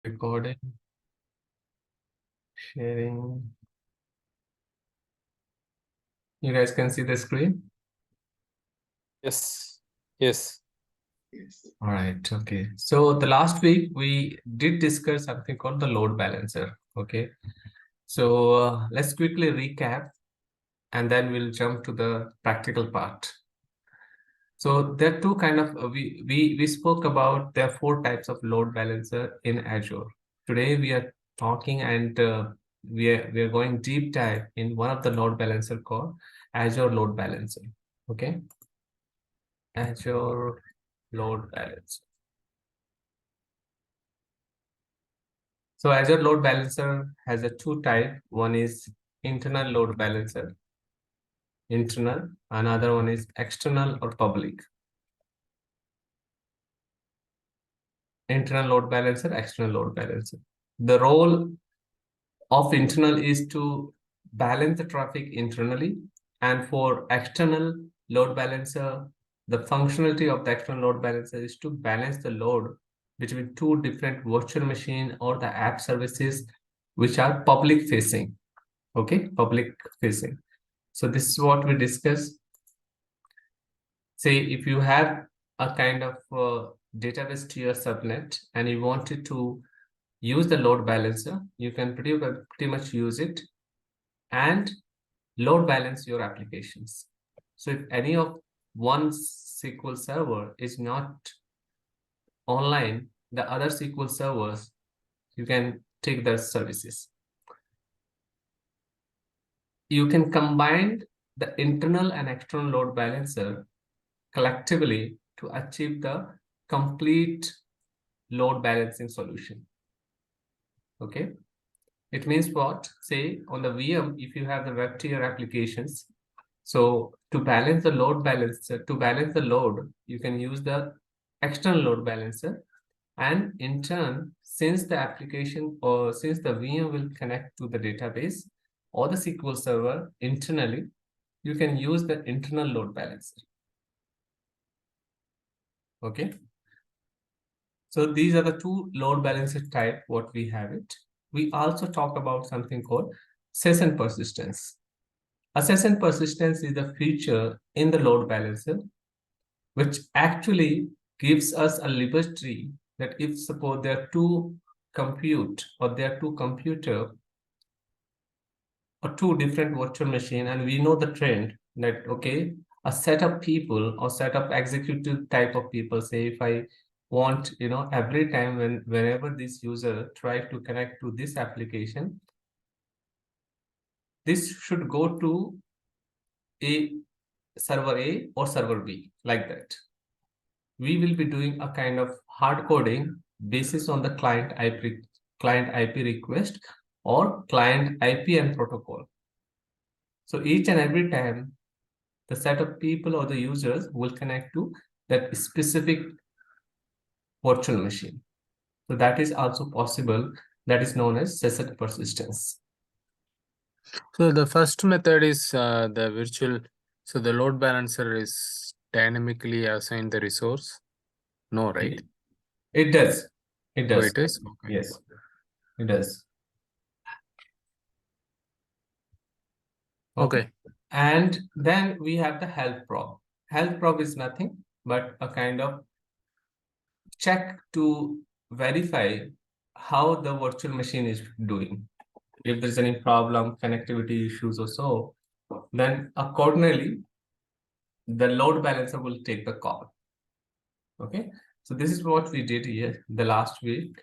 Recording, sharing. You guys can see the screen? Yes. Yes. All right. Okay. So the last week we did discuss something called the load balancer. Okay. So let's quickly recap and then we'll jump to the practical part. So there are two kind of we spoke about there are four types of load balancer in Azure. Today we are talking and we are going deep dive in one of the load balancer called Azure load balancer. Okay. Azure load balancer. So Azure load balancer has a two type. One is internal load balancer, internal. Another one is external or public. Internal load balancer, external load balancer. The role of internal is to balance the traffic internally, and for external load balancer, the functionality of the external load balancer is to balance the load between two different virtual machine or the app services which are public facing. Okay, public facing. So this is what we discuss. Say if you have a kind of database to your subnet and you wanted to use the load balancer, you can pretty much use it and load balance your applications. So if any of one SQL server is not online, the other SQL servers, you can take their services. You can combine the internal and external load balancer collectively to achieve the complete load balancing solution. Okay. It means what? Say on the VM, if you have the web tier applications, so to balance the load balancer, to balance the load, you can use the external load balancer. And in turn, since the application or since the VM will connect to the database or the SQL server internally, you can use the internal load balancer. Okay. So these are the two load balancer type what we have it. We also talk about something called session persistence. A session persistence is the feature in the load balancer which actually gives us a liberty that if suppose there are two compute or there are two computer or two different virtual machine and we know the trend that okay a set of people or set of executive type of people say if I want every time whenever this user try to connect to this application, this should go to a server A or server B like that. We will be doing a kind of hard coding basis on the client IP request or client IP and protocol. So each and every time the set of people or the users will connect to that specific virtual machine. So that is also possible. That is known as session persistence. So the first method is the virtual. So the load balancer is dynamically assigned the resource. No, right? It does. It Oh, does. it is? Okay. Yes, it does. Okay. And then we have the health probe. Health probe is nothing but a kind of check to verify how the virtual machine is doing. If there's any problem, connectivity issues or so, then accordingly, the load balancer will take the call. Okay, so this is what we did here the last week.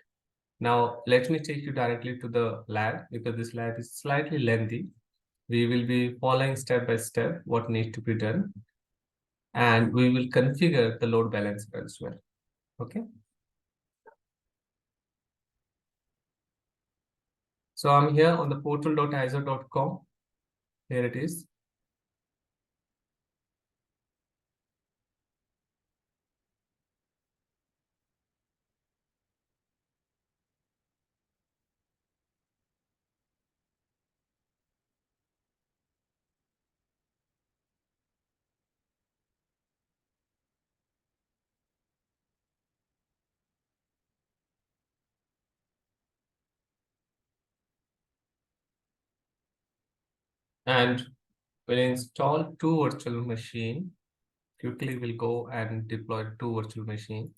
Now, let me take you directly to the lab because this lab is slightly lengthy. We will be following step by step what needs to be done, and we will configure the load balancer as well. Okay. So I'm here on the portal.azure.com. Here it is. And we'll install two virtual machine. Quickly we'll go and deploy two virtual machine.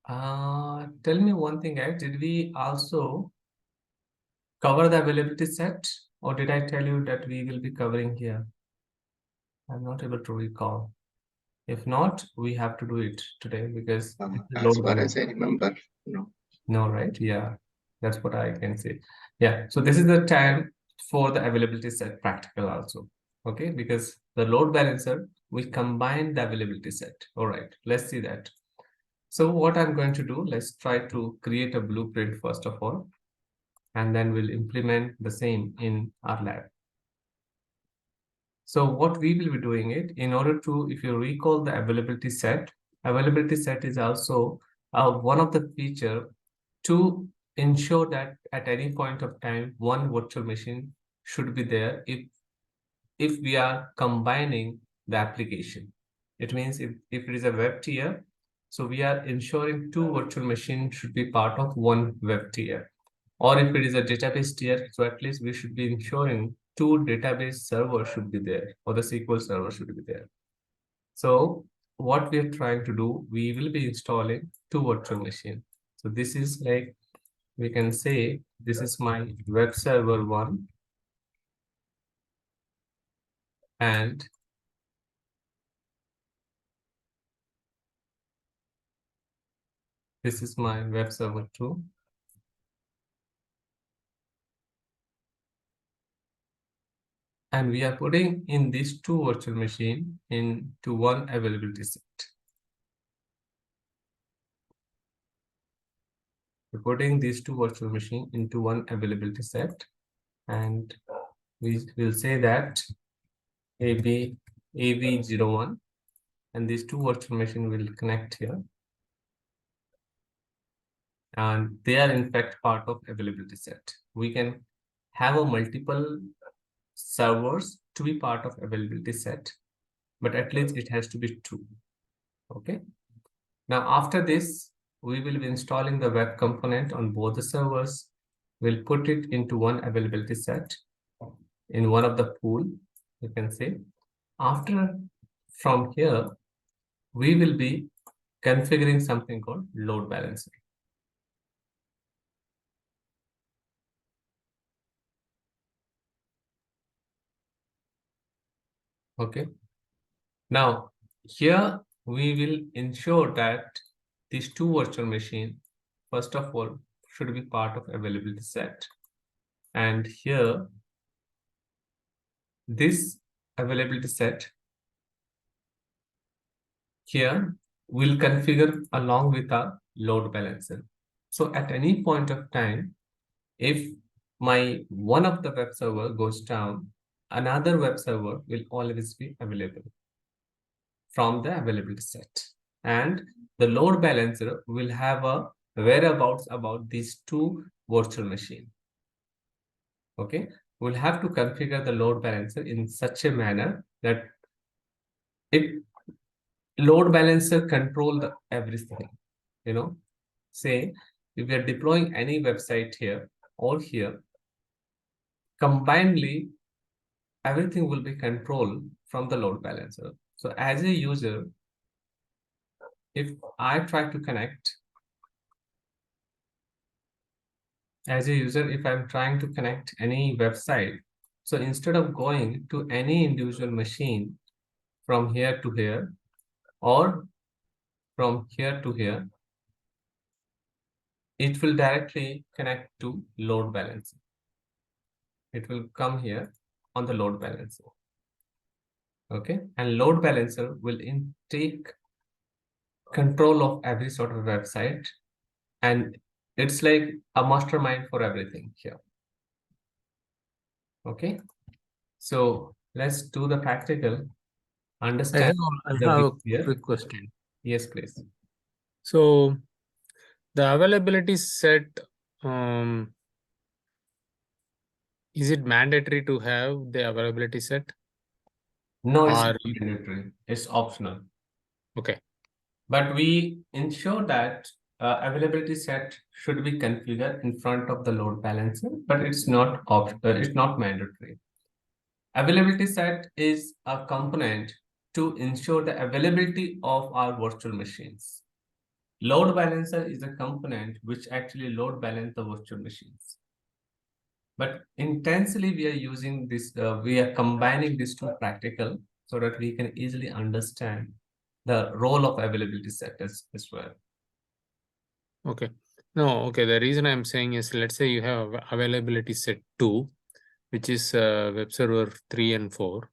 Tell me one thing, guys. Did we also cover the availability set, or did I tell you that we will be covering here? I'm not able to recall. If not, we have to do it today because it's a As load far balance. as I remember, no. No, right? Yeah, that's what I can say. Yeah, so this is the time for the availability set practical also. Okay, because the load balancer, we combine the availability set. All right, let's see that. So what I'm going to do, let's try to create a blueprint first of all, and then we'll implement the same in our lab. So what we will be doing it in order to, if you recall the availability set is also one of the feature to ensure that at any point of time, one virtual machine should be there if we are combining the application. It means if it is a web tier, so we are ensuring two virtual machines should be part of one web tier. Or if it is a database tier, so at least we should be ensuring two database servers should be there, or the SQL server should be there. So what we are trying to do, we will be installing two virtual machines. So this is like, we can say, this is my web server 1, and this is my web server 2. And we are putting in these two virtual machine into one availability set. We're putting these two virtual machine into one availability set, and we will say that AB AV01, and these two virtual machine will connect here, and they are in fact part of availability set. We can have a multiple servers to be part of availability set, but at least it has to be two. Okay. Now after this, we will be installing the web component on both the servers. We'll put it into one availability set in one of the pool, you can say. After, from here, we will be configuring something called load balancer. Okay. Now, here we will ensure that these two virtual machines, first of all, should be part of availability set. And here, this availability set here will configure along with a load balancer. So at any point of time, if my one of the web server goes down, another web server will always be available from the availability set. And the load balancer will have a whereabouts about these two virtual machines. Okay, we'll have to configure the load balancer in such a manner that it load balancer control the everything. Say if we are deploying any website here or here, combinedly everything will be controlled from the load balancer. So as a user, if I try to connect, if I'm trying to connect any website, so instead of going to any individual machine from here to here or from here to here, it will directly connect to load balancer. It will come here on the load balancer. Okay, and load balancer will take control of every sort of website, and it's like a mastermind for everything here. Okay, so let's do the practical. Understand I the have big a here. quick question. Yes, please. So the availability set, um, is it mandatory to have the availability set? No, it's Or not mandatory. It's optional. okay. But we ensure that availability set should be configured in front of the load balancer, but it's not it's not mandatory. Availability set is a component to ensure the availability of our virtual machines. Load balancer is a component which actually load balance the virtual machines. But intensely, we are using this, we are combining these two practical so that we can easily understand the role of availability set as well. Okay. No, okay. The reason I'm saying is, let's say you have availability set 2, which is web server 3 and 4,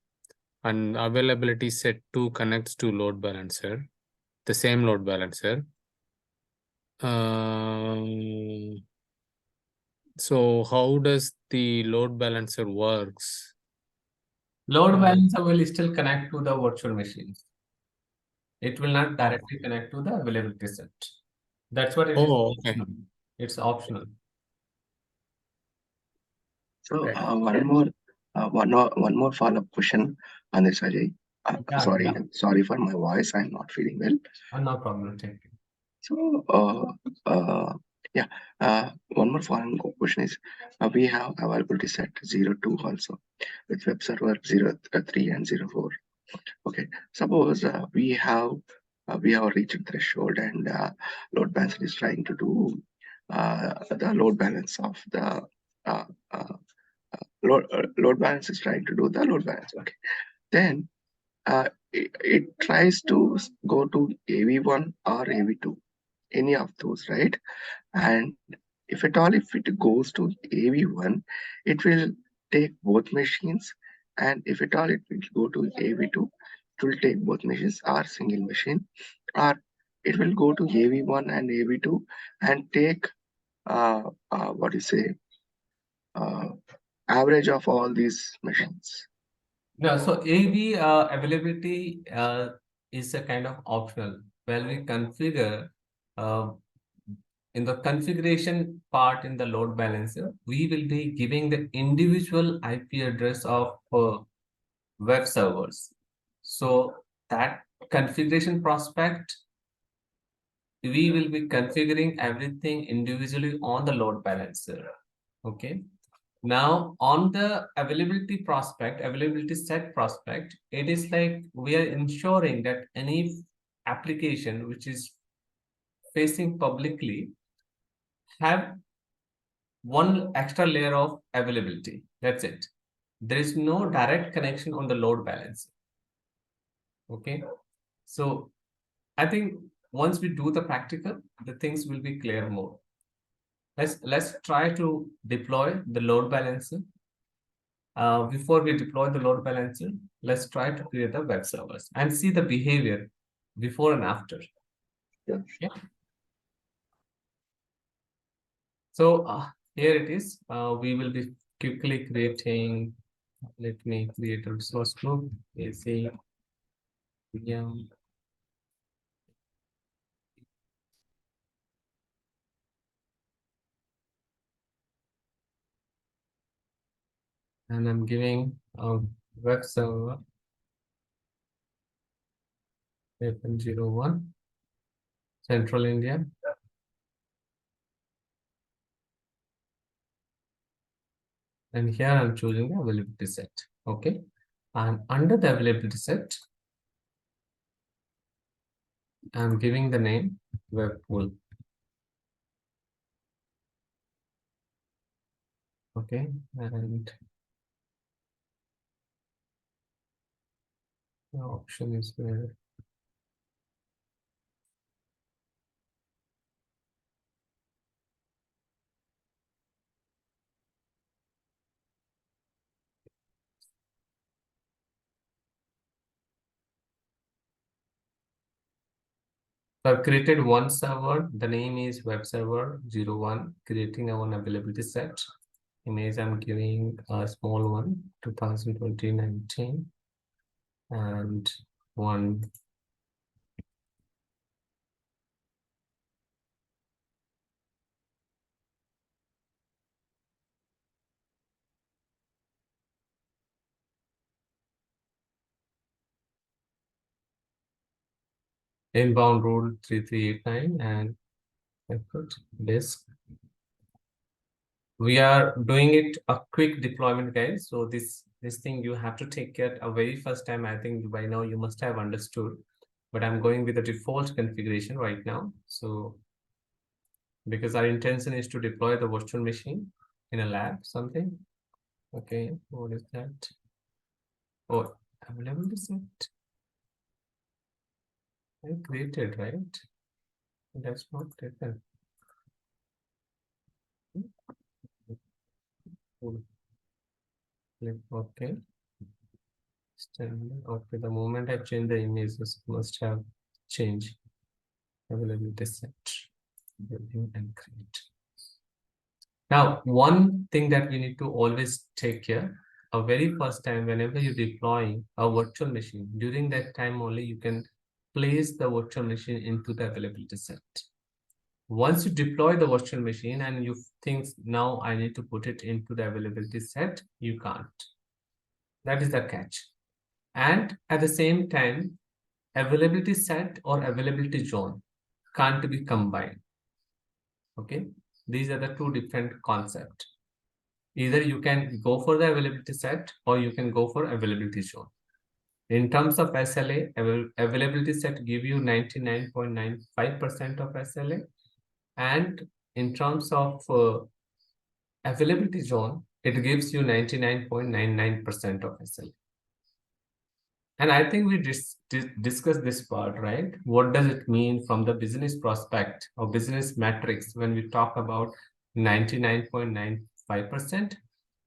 and availability set 2 connects to load balancer, the same load balancer. So how does the load balancer works? Load balancer will still connect to the virtual machines. It will not directly connect to the availability set. That's what it is. Oh, okay. It's optional. So Right. one more follow-up question on this, Ajay. Yeah. Sorry for my voice. I'm not feeling well. No problem. Thank you. So one more following question is, we have availability set 02 also with web server 03 and 04. Okay, suppose we have reached threshold and load balancer is trying to do the load balance of the load balance is trying to do the load balance. Okay, then it tries to go to AV1 or AV2, any of those, right? And if at all, if it goes to AV1, it will take both machines, and if at all it will go to AV2, it will take both machines or single machine, or it will go to AV1 and AV2 and take what do you say, average of all these machines. No, so AV availability is a kind of optional. When we configure uh, in the configuration part in the load balancer, we will be giving the individual IP address of web servers. So that configuration prospect, we will be configuring everything individually on the load balancer. Okay. Now, on the availability prospect, availability set prospect, it is like we are ensuring that any application which is facing publicly have one extra layer of availability. That's it. There is no direct connection on the load balancer. Okay. So I think once we do the practical, the things will be clear more. Let's try to deploy the load balancer. Before we deploy the load balancer, let's try to create the web servers and see the behavior before and after. Yeah. So here it is. We will be quickly creating. Let me create a resource group. AC VM. And I'm giving a web server 8.01 Central India. And here I'm choosing the availability set. Okay. And under the availability set, I'm giving the name web pool. Okay. And the option is where so I've created one server. The name is web server 01, creating a one availability set. Image I'm giving a small one, 2020-19, and one inbound rule 3389 and Put disk. We are doing it a quick deployment, guys. So this thing you have to take care a very first time. I think by now you must have understood, but I'm going with the default configuration right now. So because our intention is to deploy the virtual machine in a lab, something. Okay, what is that? Oh, available set. I created, right? That's not taken. Click OK. Standard. Okay, the moment I change the images, must have changed. Availability set. Review and create. Now, one thing that we need to always take care, a very first time, whenever you're deploying a virtual machine, during that time only you can place the virtual machine into the availability set. Once you deploy the virtual machine and you think now I need to put it into the availability set, you can't. That is the catch. And at the same time, availability set or availability zone can't be combined. Okay, these are the two different concepts. Either you can go for the availability set or you can go for availability zone. In terms of SLA, availability set give you 99.95% of SLA. And in terms of availability zone, it gives you 99.99% of SLA. And I think we discussed this part, right? What does it mean from the business prospect or business metrics when we talk about 99.95%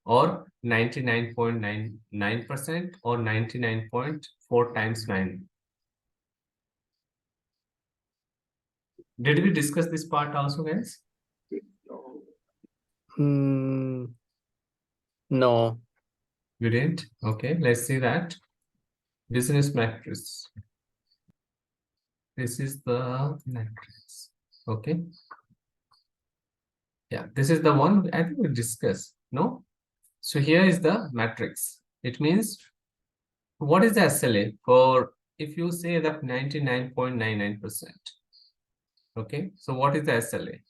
or 99.99% or 99.4 times 9? Did we discuss this part also, guys? No. You didn't? Okay, let's see that. Business matrix. This is the matrix. Okay. Yeah, this is the one I think we discussed. No? So here is the matrix. It means what is the SLA for if you say that 99.99%. Okay, so what is the SLA?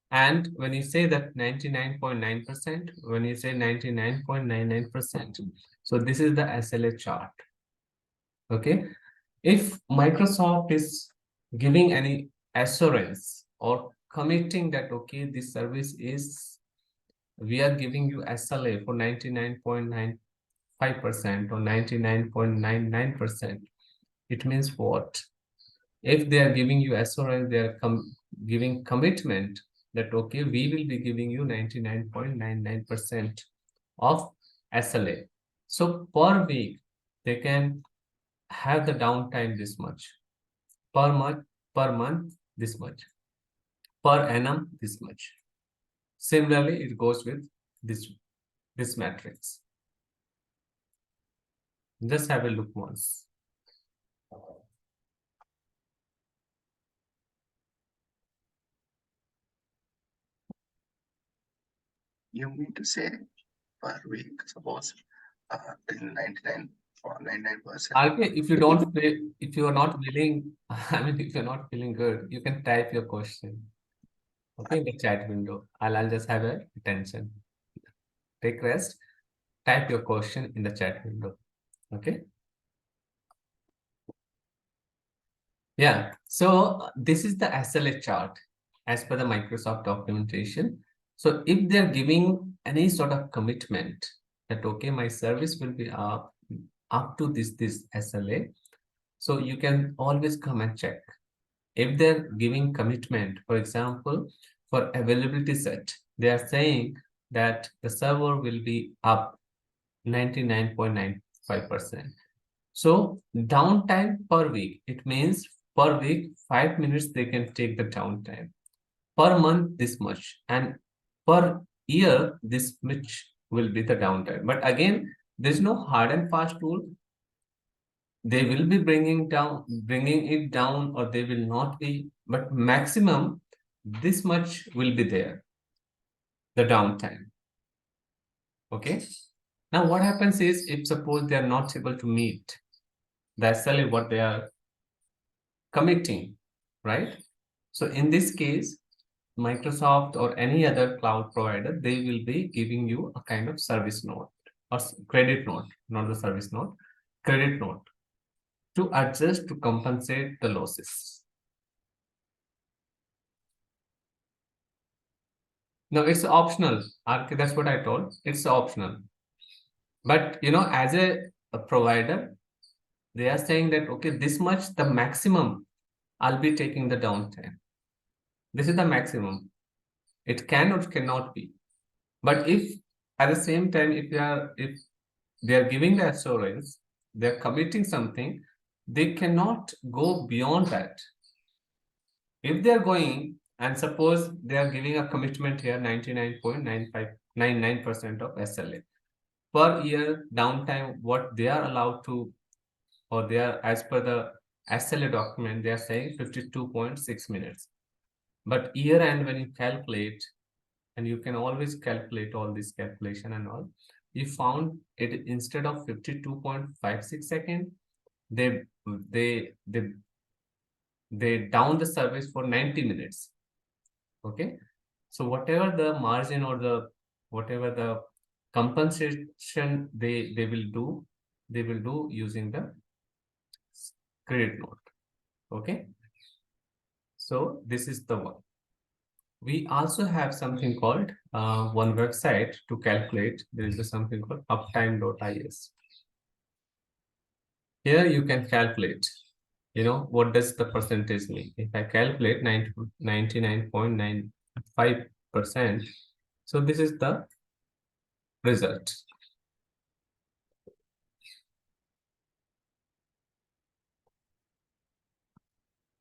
And when you say that 99.9%, when you say 99.99%, so this is the SLA chart. Okay, if Microsoft is giving any assurance or committing that, okay, this service is, we are giving you SLA for 99.95% or 99.99%, it means what? If they are giving you assurance, they are giving commitment that, okay, we will be giving you 99.99% of SLA. So per week, they can have the downtime this much, per month this much, per annum this much. Similarly, it goes with this matrix. Just have a look once. You mean to say per week, suppose in 99.99%. RK, if you don't if you are not feeling, I mean, if you're not feeling good, you can type your question. Okay, in the chat window. I'll just have a attention. Take rest. Type your question in the chat window. Okay. Yeah. So this is the SLA chart as per the Microsoft documentation. So if they're giving any sort of commitment that, okay, my service will be up to this SLA, so you can always come and check. If they're giving commitment, for example, for availability set, they are saying that the server will be up 99.95%. So downtime per week, it means per week 5 minutes they can take the downtime. Per month this much, and per year this much will be the downtime. But again, there's no hard and fast rule. They will be bringing it down, or they will not be, but maximum this much will be there, the downtime. Okay, now what happens is, if suppose they are not able to meet, that's what they are committing, right? So in this case, Microsoft or any other cloud provider, they will be giving you a kind of service note or credit note, not the service note, credit note to adjust to compensate the losses. No, it's optional. That's what I told. It's optional. But as a provider, they are saying that okay, this much the maximum I'll be taking the downtime. This is the maximum. It can or cannot be. But if at the same time, if they are giving the assurance, they're committing something, they cannot go beyond that. If they are going, and suppose they are giving a commitment here 99.9599% of SLA per year downtime, what they are allowed to, or they are as per the SLA document, they are saying 52.6 minutes. But year end, when you calculate, and you can always calculate all this calculation and all, you found it instead of 52.56 seconds, they down the service for 90 minutes. Okay, so whatever the margin or whatever the compensation they will do using the credit note. Okay, so this is the one. We also have something called one website to calculate. There is something called uptime.is. Here you can calculate, what does the percentage mean? If I calculate 99.95%, so this is the result.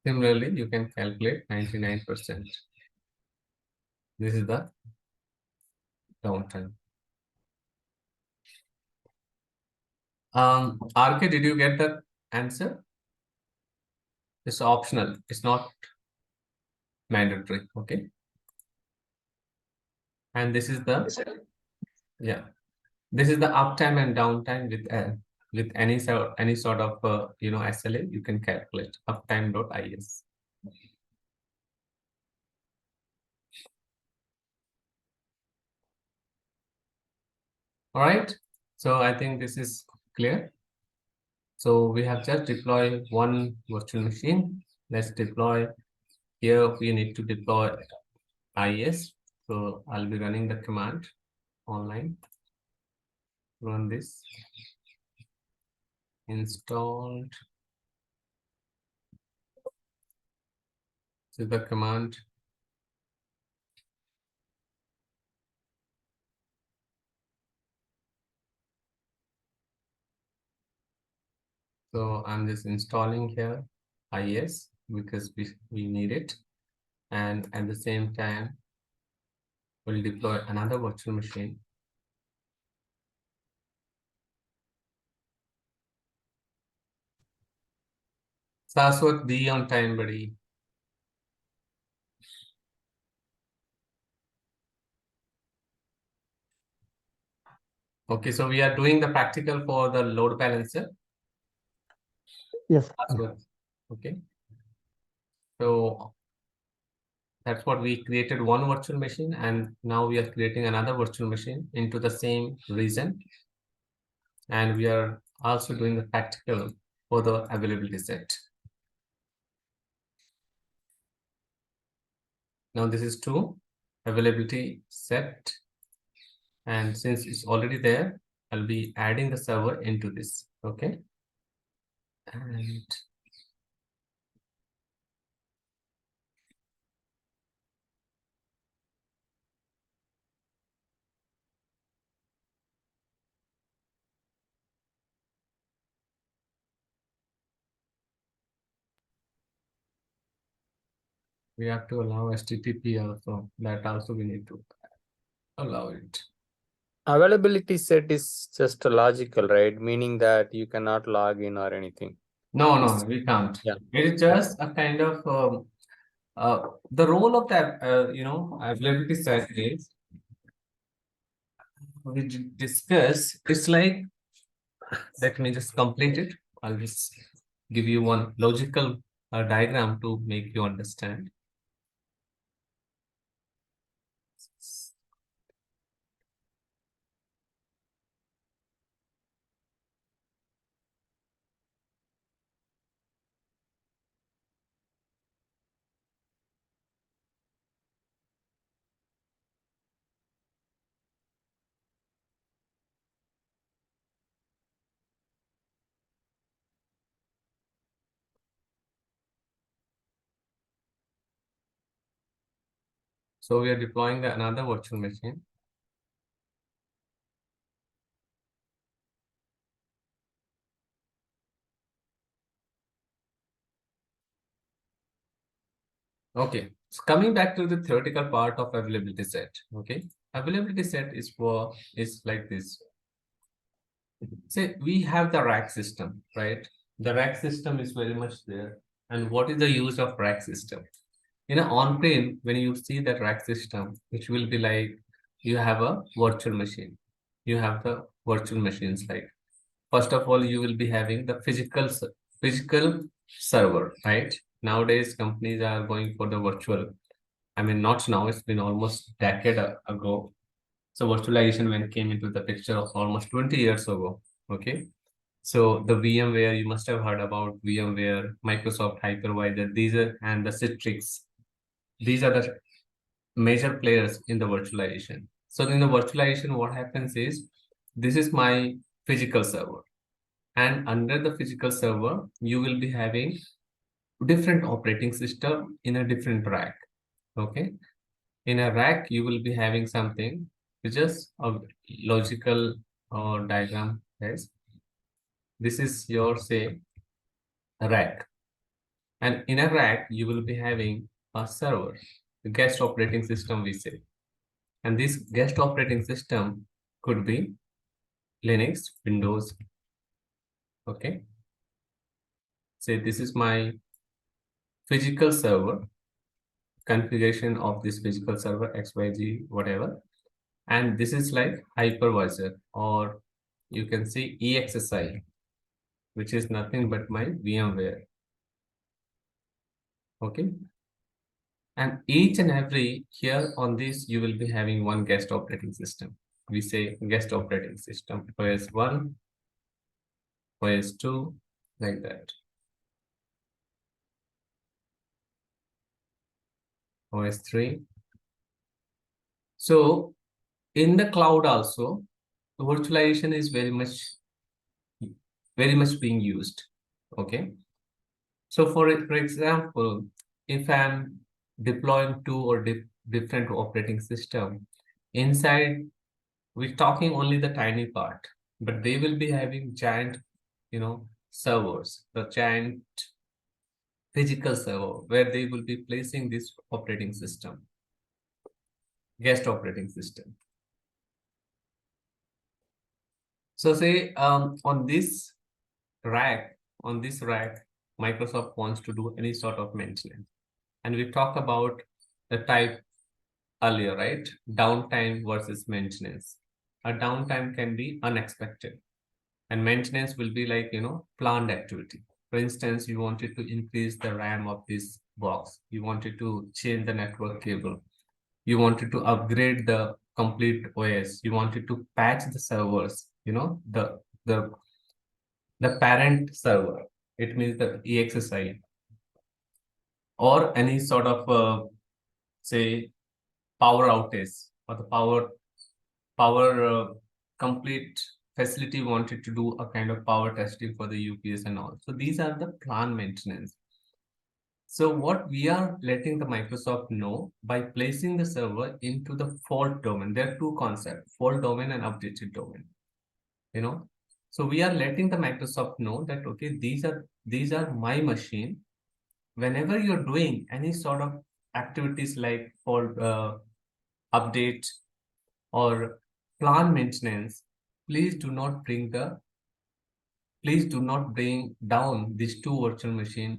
Similarly, you can calculate 99%. This is the downtime. RK, did you get the answer? It's optional. It's not mandatory. Okay. And this is the this is the uptime and downtime with any sort of SLA. You can calculate uptime.is. All right. So I think this is clear. So we have just deployed one virtual machine. Let's deploy. Here we need to deploy IS. So I'll be running the command online. Run this. Installed. So the command. So I'm just installing here IS because we need it. And at the same time, we'll deploy another virtual machine. Saswat, be on time, buddy. Okay, so we are doing the practical for the load balancer. Yes. Saswat. Okay. So that's what we created one virtual machine, and now we are creating another virtual machine into the same region. And we are also doing the practical for the availability set. Now this is to availability set. And since it's already there, I'll be adding the server into this. Okay. And we have to allow HTTP also. That also we need to allow it. Availability set is just a logical, right? Meaning that you cannot log in or anything. No, we can't. Yeah. It is just a kind of the role of that availability set is we discuss. It's like, let me just complete it. I'll just give you one logical diagram to make you understand. So we are deploying another virtual machine. Okay, so coming back to the theoretical part of availability set. Okay, availability set is like this. Say we have the rack system, right? The rack system is very much there. And what is the use of rack system? In an on-prem, when you see that rack system, which will be like you have a virtual machine. You have the virtual machines like first of all, you will be having the physical server, right? Nowadays, companies are going for the virtual. I mean, not now, it's been almost decade ago. So virtualization when came into the picture of almost 20 years ago. Okay. So the VMware, you must have heard about VMware, Microsoft Hypervisor, these are and the Citrix. These are the major players in the virtualization. So in the virtualization, what happens is this is my physical server. And under the physical server, you will be having different operating system in a different rack. Okay. In a rack, you will be having something which is a logical diagram. Yes. This is your say rack. And in a rack, you will be having a server, the guest operating system we say. And this guest operating system could be Linux, Windows. Okay. Say this is my physical server, configuration of this physical server, XYZ, whatever. And this is like hypervisor, or you can say EXSI, which is nothing but my VMware. Okay. And each and every here on this, you will be having one guest operating system. We say guest operating system, OS1, OS2, like that. OS3. So in the cloud also, virtualization is very much being used. Okay. So for example, if I'm deploying two or different operating system, inside we're talking only the tiny part, but they will be having giant, servers, the giant physical server where they will be placing this operating system, guest operating system. So say on this rack, Microsoft wants to do any sort of maintenance. And we talk about the type earlier, right? Downtime versus maintenance. A downtime can be unexpected, and maintenance will be like, planned activity. For instance, you wanted to increase the RAM of this box. You wanted to change the network cable. You wanted to upgrade the complete OS. You wanted to patch the servers, the parent server. It means the EXSI or any sort of, say, power outage or the power complete facility wanted to do a kind of power testing for the UPS and all. So these are the plan maintenance. So what we are letting the Microsoft know by placing the server into the fault domain. There are two concepts, fault domain and updated domain. So we are letting the Microsoft know that okay, these are my machine. Whenever you're doing any sort of activities like fault update or plant maintenance, please do not bring down these two virtual machines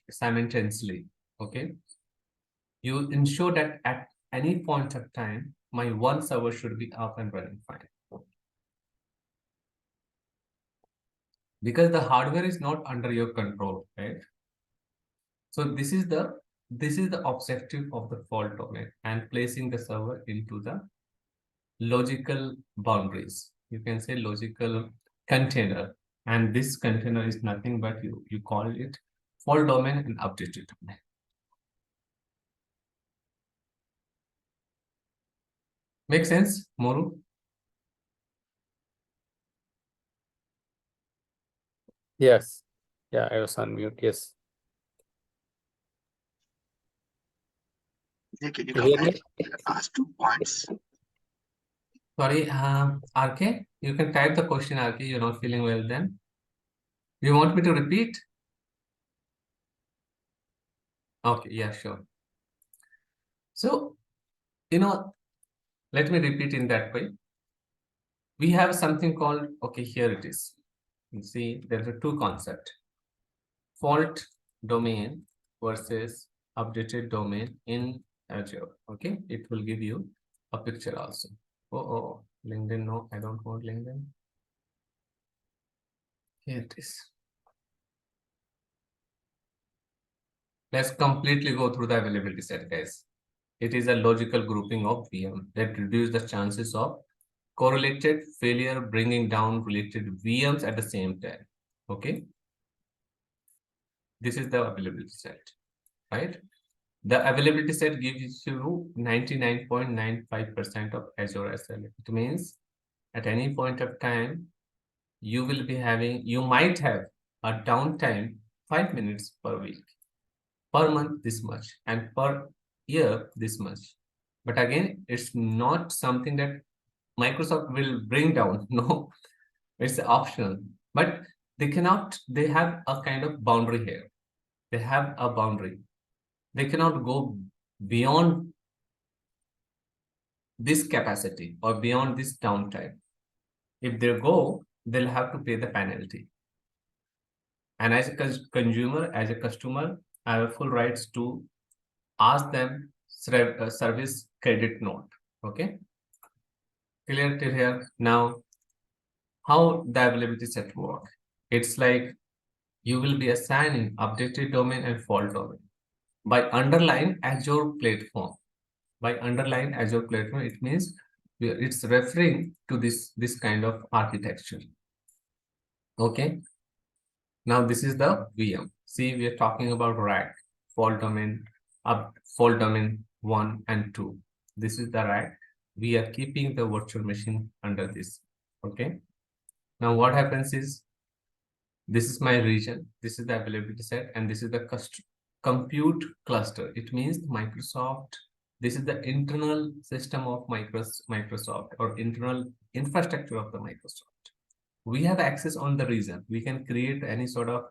simultaneously. Okay. You ensure that at any point of time, my one server should be up and running fine. Because the hardware is not under your control, right? So this is the objective of the fault domain and placing the server into the logical boundaries. You can say logical container. And this container is nothing but you call it fault domain and updated domain. Make sense, Moru? Yes. Yeah, I was on mute. Yes. can you Can you hear complete last 2 points? Sorry, RK, you can type the question, RK. You're not feeling well then. You want me to repeat? Okay, yeah, sure. So, let me repeat in that way. We have something called, okay, here it is. You see, there are two concepts. Fault domain versus updated domain in Azure. Okay, it will give you a picture also. Oh, LinkedIn, no, I don't want LinkedIn. Here it is. Let's completely go through the availability set, guys. It is a logical grouping of VM that reduce the chances of correlated failure, bringing down related VMs at the same time. Okay, this is the availability set, right? The availability set gives you 99.95% of Azure SLA. It means at any point of time, you might have a downtime 5 minutes per week, per month this much, and per year this much. But again, it's not something that Microsoft will bring down. No, it's optional. But they have a kind of boundary here. They have a boundary. They cannot go beyond this capacity or beyond this downtime. If they go, they'll have to pay the penalty. And as a consumer, as a customer, I have full rights to ask them service credit note. Okay, clear till here? Now, how the availability set work? It's like you will be assigning updated domain and fault domain by underlying Azure platform. By underlying Azure platform, it means it's referring to this kind of architecture. Okay. Now this is the VM. See, we are talking about rack, fault domain, fault domain 1 and 2. This is the rack. We are keeping the virtual machine under this. Okay. Now what happens is, this is my region, this is the availability set, and this is the compute cluster. It means Microsoft, this is the internal system of Microsoft, or internal infrastructure of the Microsoft. We have access on the region. We can create any sort of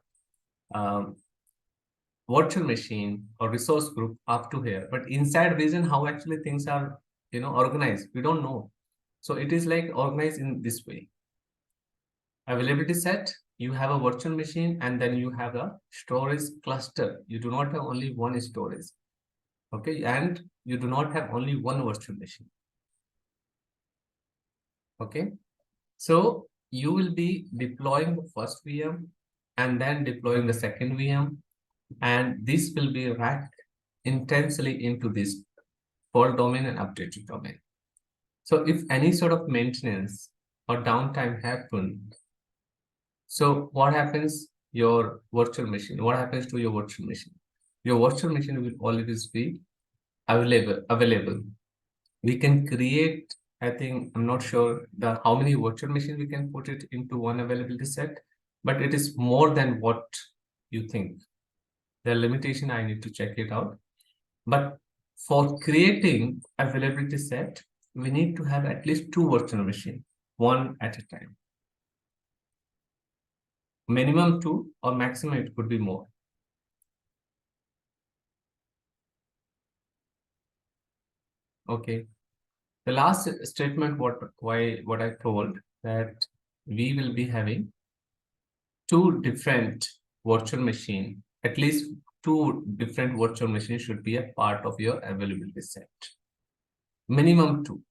virtual machine or resource group up to here. But inside region, how actually things are organized, we don't know. So it is like organized in this way. Availability set, you have a virtual machine, and then you have a storage cluster. You do not have only one storage. Okay, and you do not have only one virtual machine. Okay, so you will be deploying the first VM and then deploying the second VM, and this will be racked intensely into this fault domain and updated domain. So if any sort of maintenance or downtime happened, so what happens? Your virtual machine, what happens to your virtual machine? Your virtual machine will always be available. We can create, I think, I'm not sure how many virtual machines we can put it into one availability set, but it is more than what you think. The limitation, I need to check it out. But for creating availability set, we need to have at least 2 virtual machines, one at a time. Minimum 2, or maximum it could be more. Okay. The last statement, what I told, that we will be having 2 different virtual machine, at least 2 different virtual machines should be a part of your availability set. Minimum 2.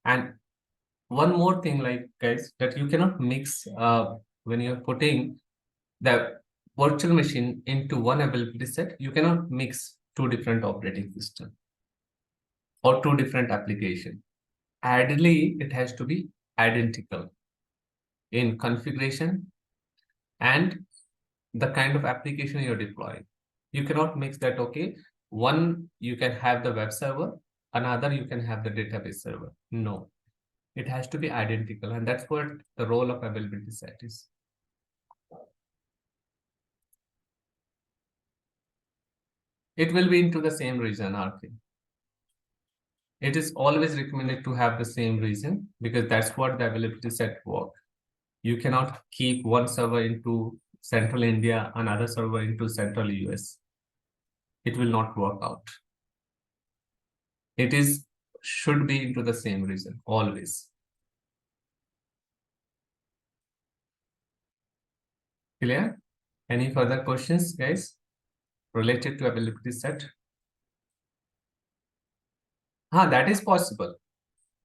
And one more thing, like guys, that you cannot mix when you're putting the virtual machine into one availability set, you cannot mix 2 different operating systems or 2 different applications. Ideally, it has to be identical in configuration and the kind of application you're deploying. You cannot mix that. Okay, one you can have the web server, another you can have the database server. No, it has to be identical, and that's what the role of availability set is. It will be into the same region, RK. it is always recommended to have the same region because that's what the availability set work. You cannot keep one server into central India, another server into central US. It will not work out. It is should be into the same region always. Clear? Any further questions, guys, related to availability set? That is possible.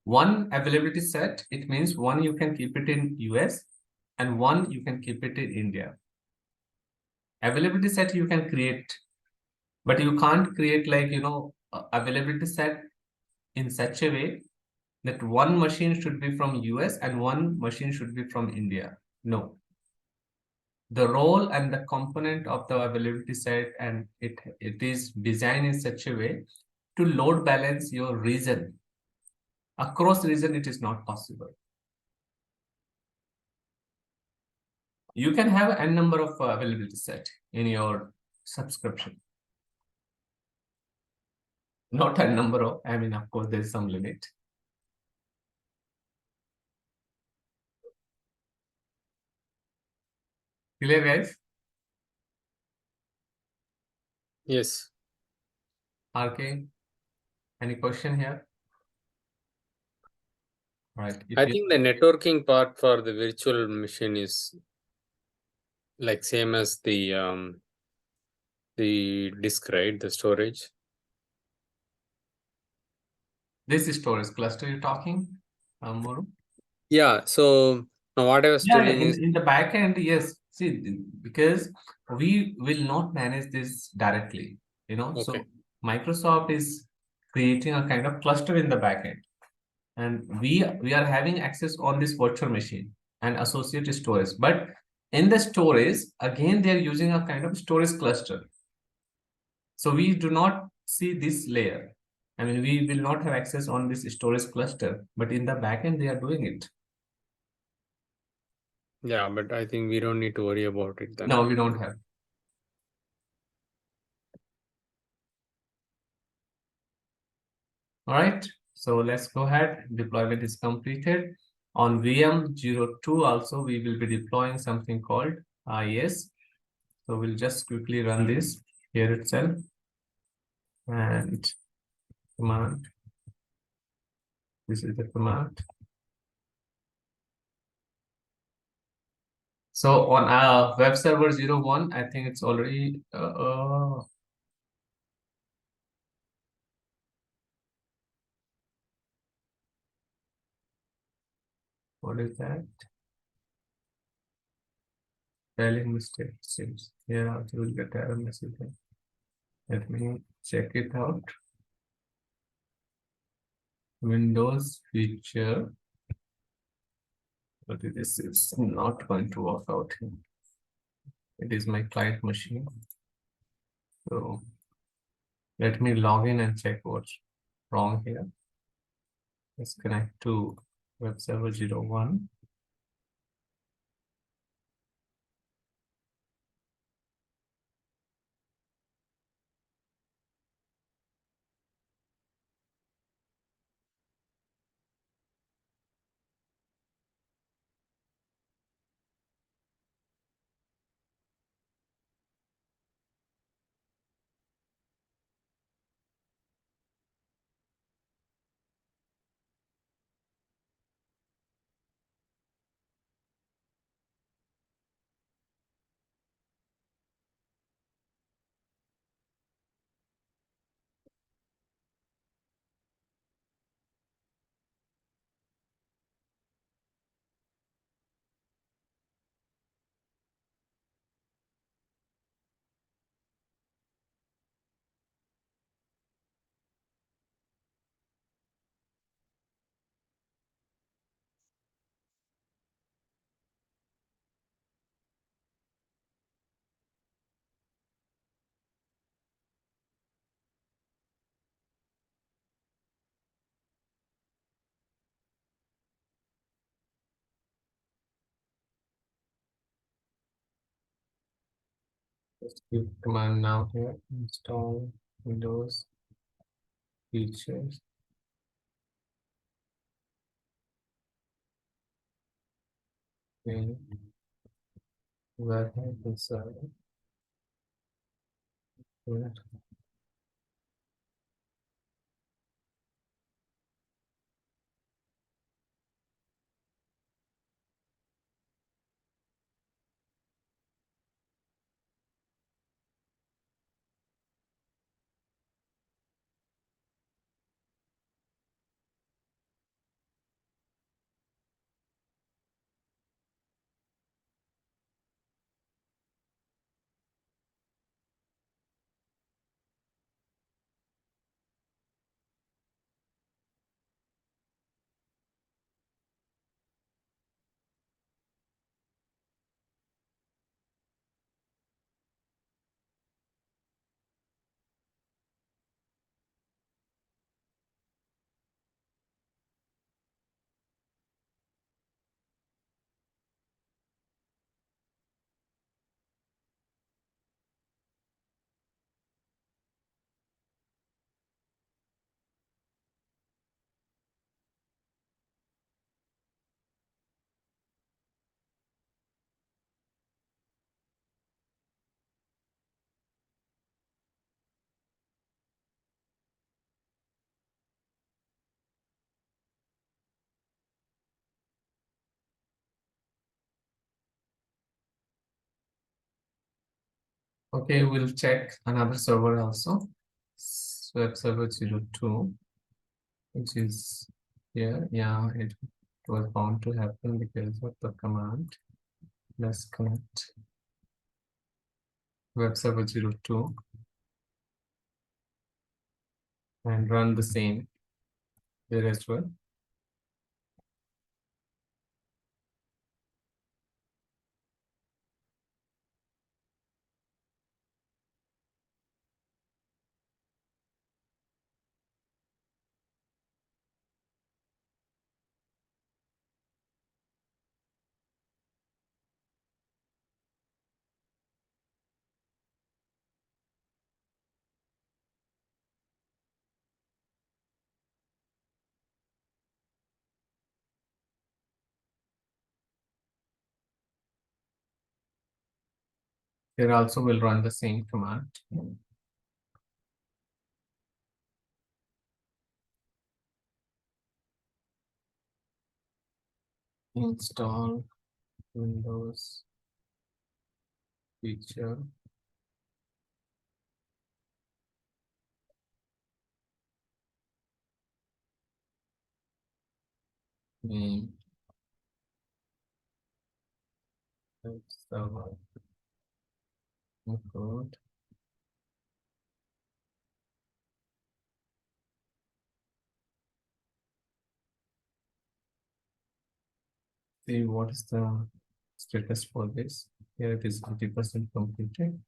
One availability set, it means one you can keep it in US and one you can keep it in India. Availability set you can create, but you can't create like, availability set in such a way that one machine should be from US and one machine should be from India. No. The role and the component of the availability set, and it is designed in such a way to load balance your region. Across region, it is not possible. You can have n number of availability set in your subscription. Not a number of, of course, there's some limit. Clear, guys? Yes. RK, any question here? Right. I think the networking part for the virtual machine is like same as the disk, right? The storage. This is storage cluster you're talking, Muru? Yeah. So now what I was telling is in the back end, yes. See, because we will not manage this directly, okay. So Microsoft is creating a kind of cluster in the back end, and we are having access on this virtual machine and associated storage. But in the storage, again, they are using a kind of storage cluster. So we do not see this layer. We will not have access on this storage cluster, but in the backend, they are doing it. Yeah, but I think we don't need to worry about it then. No, we don't have. All right, so let's go ahead. Deployment is completed. On VM02 also, we will be deploying something called IS. So we'll just quickly run this here itself. And command. This is the command. So on our web server 01, I think it's already what is that? Spelling mistake seems. Here also will get error message. Let me check it out. Windows feature. But this is not going to work out here. It is my client machine. So let me log in and check what's wrong here. Let's connect to web server 01. Just give command now here. Install Windows features. Okay. Where have the server? Where? Okay, we'll check another server also. Web server 02, which is here. Yeah, it was bound to happen because of the command. Let's connect web server 02 and run the same there as well. Here also will run the same command. Install Windows feature. Name. Web server. Code. See what is the status for this. Here it is 50% completed.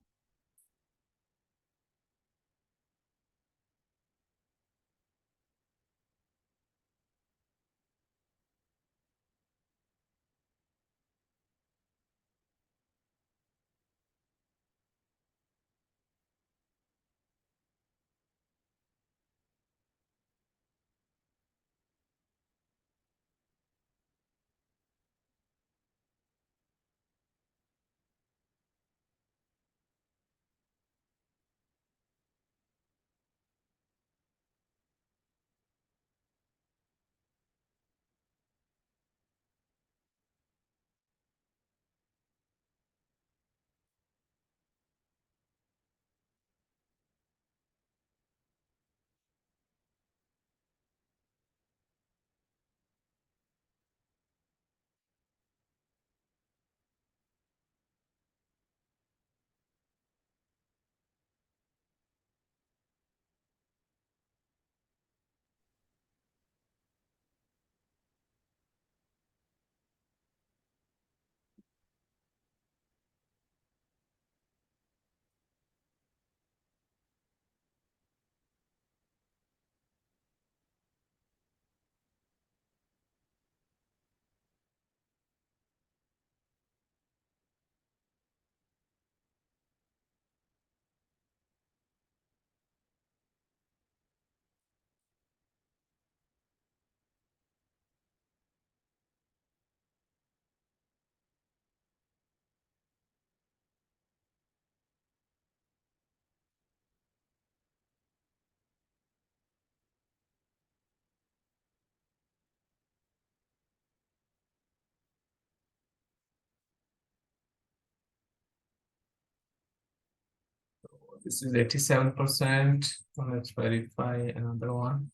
This is 87%. Let's verify another one.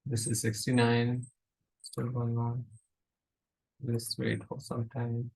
This is 69. Still going on. Let's wait for some time.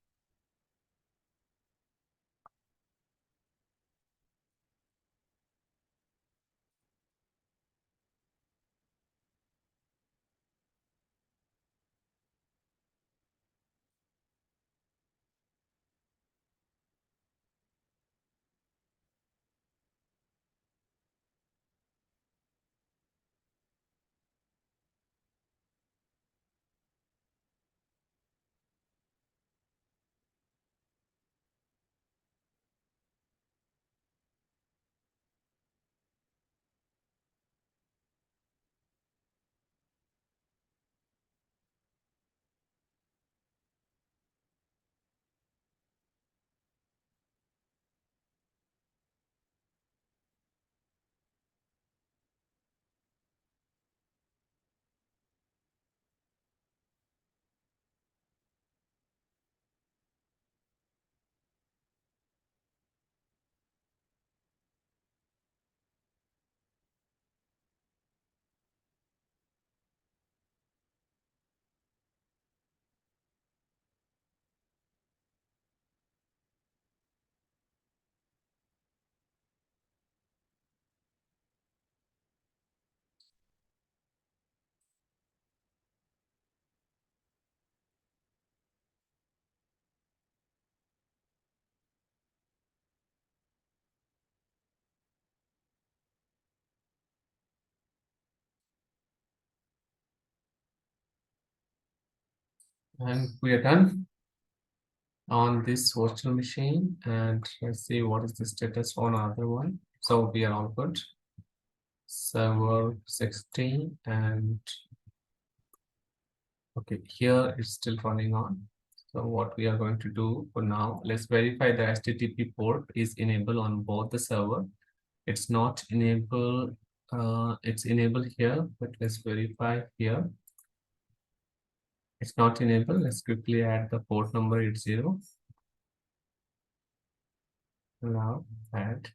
And we are done on this virtual machine. And let's see what is the status on other one. So we are all good. Server 16 and okay, here it's still running on. So what we are going to do for now, let's verify the HTTP port is enabled on both the server. It's not enabled, it's enabled here, but let's verify here. It's not enabled. Let's quickly add the port number 80. Now add.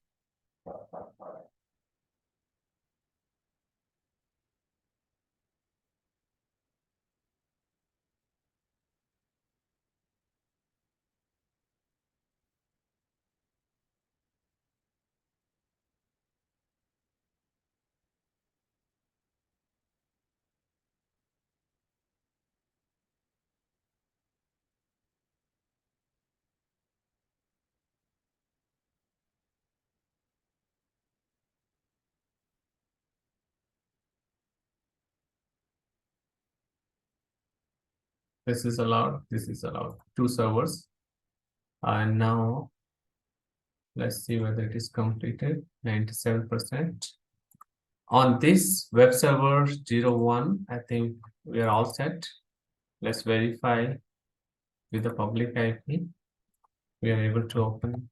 This is allowed. This is allowed. 2 servers. And now let's see whether it is completed. 97%. On this web server 01, I think we are all set. Let's verify with the public IP. We are able to open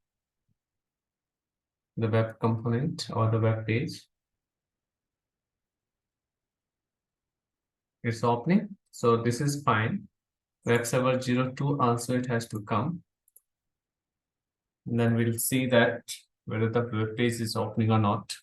the web component or the web page. It's opening. So this is fine. Web server 02 also it has to come. And then we'll see that whether the web page is opening or not.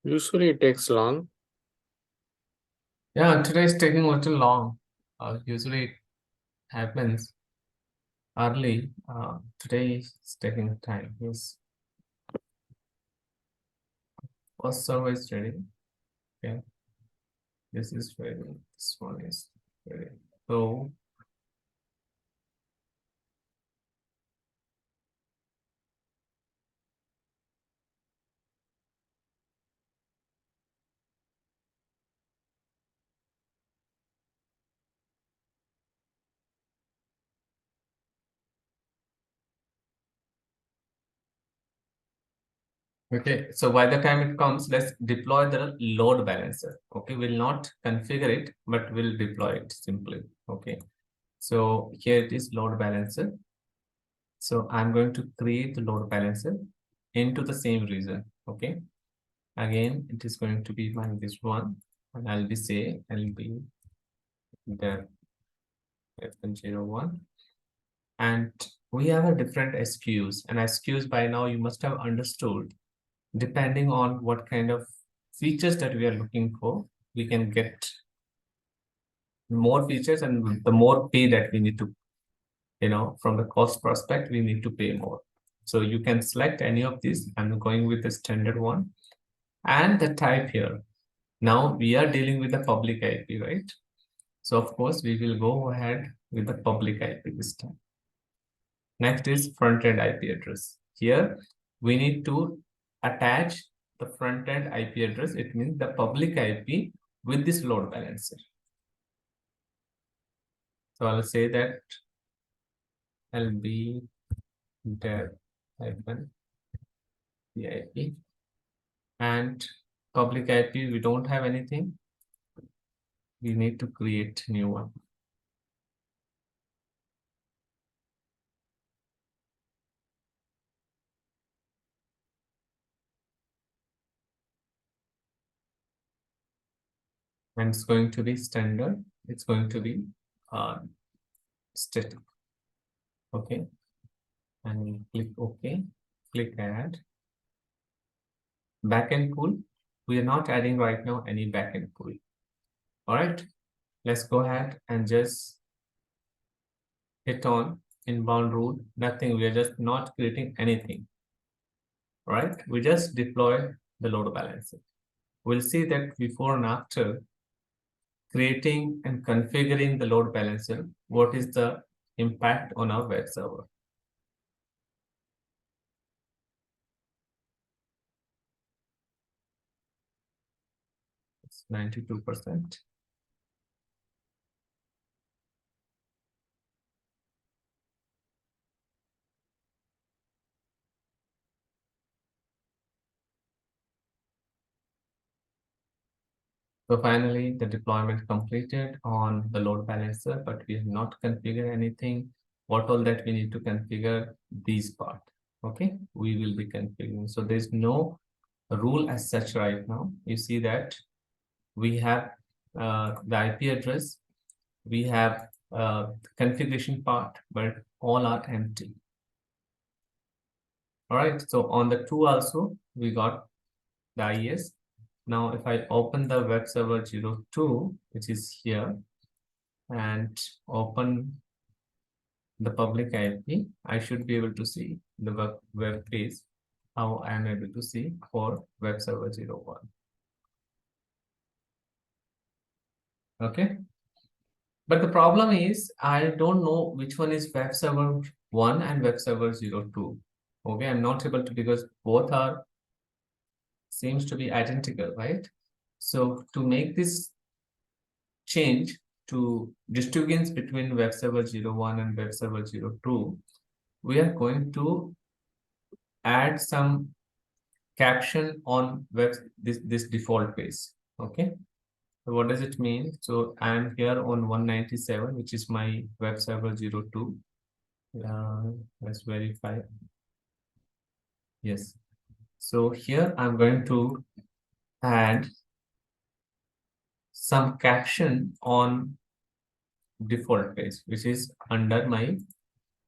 Usually it takes long. Yeah, today is taking a little long. Usually it happens early. Today is taking time. Yes. First server is ready. Okay. This is ready. This one is ready. So Okay, so by the time it comes, let's deploy the load balancer. Okay, we'll not configure it, but we'll deploy it simply. Okay, so here it is load balancer. So I'm going to create the load balancer into the same region. Okay, again, it is going to be my this one, and I'll be the F01. And we have a different SKUs, and SKUs by now you must have understood, depending on what kind of features that we are looking for, we can get more features, and the more pay that we need to, from the cost prospect, we need to pay more. So you can select any of these. I'm going with the standard one and the type here. Now we are dealing with the public IP, right? So of course we will go ahead with the public IP this time. Next is front-end IP address. Here we need to attach the front-end IP address. It means the public IP with this load balancer. So I'll say that LB dev hyphen VIP, and public IP, we don't have anything. We need to create new one. And it's going to be standard. It's going to be static. Okay. And click OK. Click add. Backend pool. We are not adding right now any backend pool. All right. Let's go ahead and just hit on inbound route. Nothing. We are just not creating anything. All right. We just deploy the load balancer. We'll see that before and after creating and configuring the load balancer, what is the impact on our web server. It's 92%. So finally, the deployment completed on the load balancer, but we have not configured anything. What all that we need to configure, these part. Okay, we will be configuring. So there's no rule as such right now. You see that we have the IP address, we have the configuration part, but all are empty. All right, so on the 2 also, we got the IS. Now, if I open the web server 02, which is here, and open the public IP, I should be able to see the web page, how I am able to see for web server 01. Okay. But the problem is, I don't know which one is web server 1 and web server 02. Okay, I'm not able to, because both are seems to be identical, right? So to make this change to distinguish between web server 01 and web server 02, we are going to add some caption on this default page. Okay, so what does it mean? So I'm here on 197, which is my web server 02. Let's verify. Yes. So here I'm going to add some caption on default page, which is under my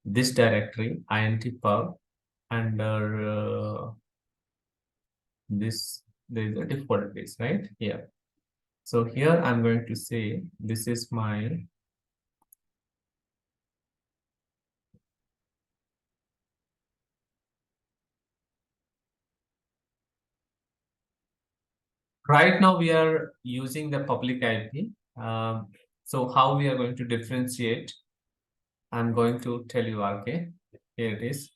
this directory intpub, under this there is a default page right here. So here I'm going to say this is my right now we are using the public IP. So how we are going to differentiate, I'm going to tell you. Okay, here it is.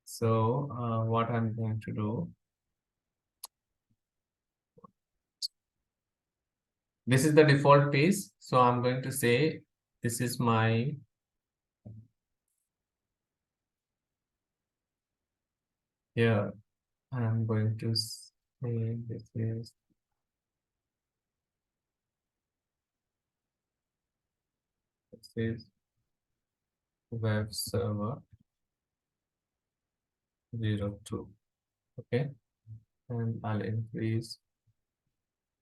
So what I'm going to do, this is the default page. So I'm going to say this is my here I'm going to say this is web server 02. Okay, and I'll increase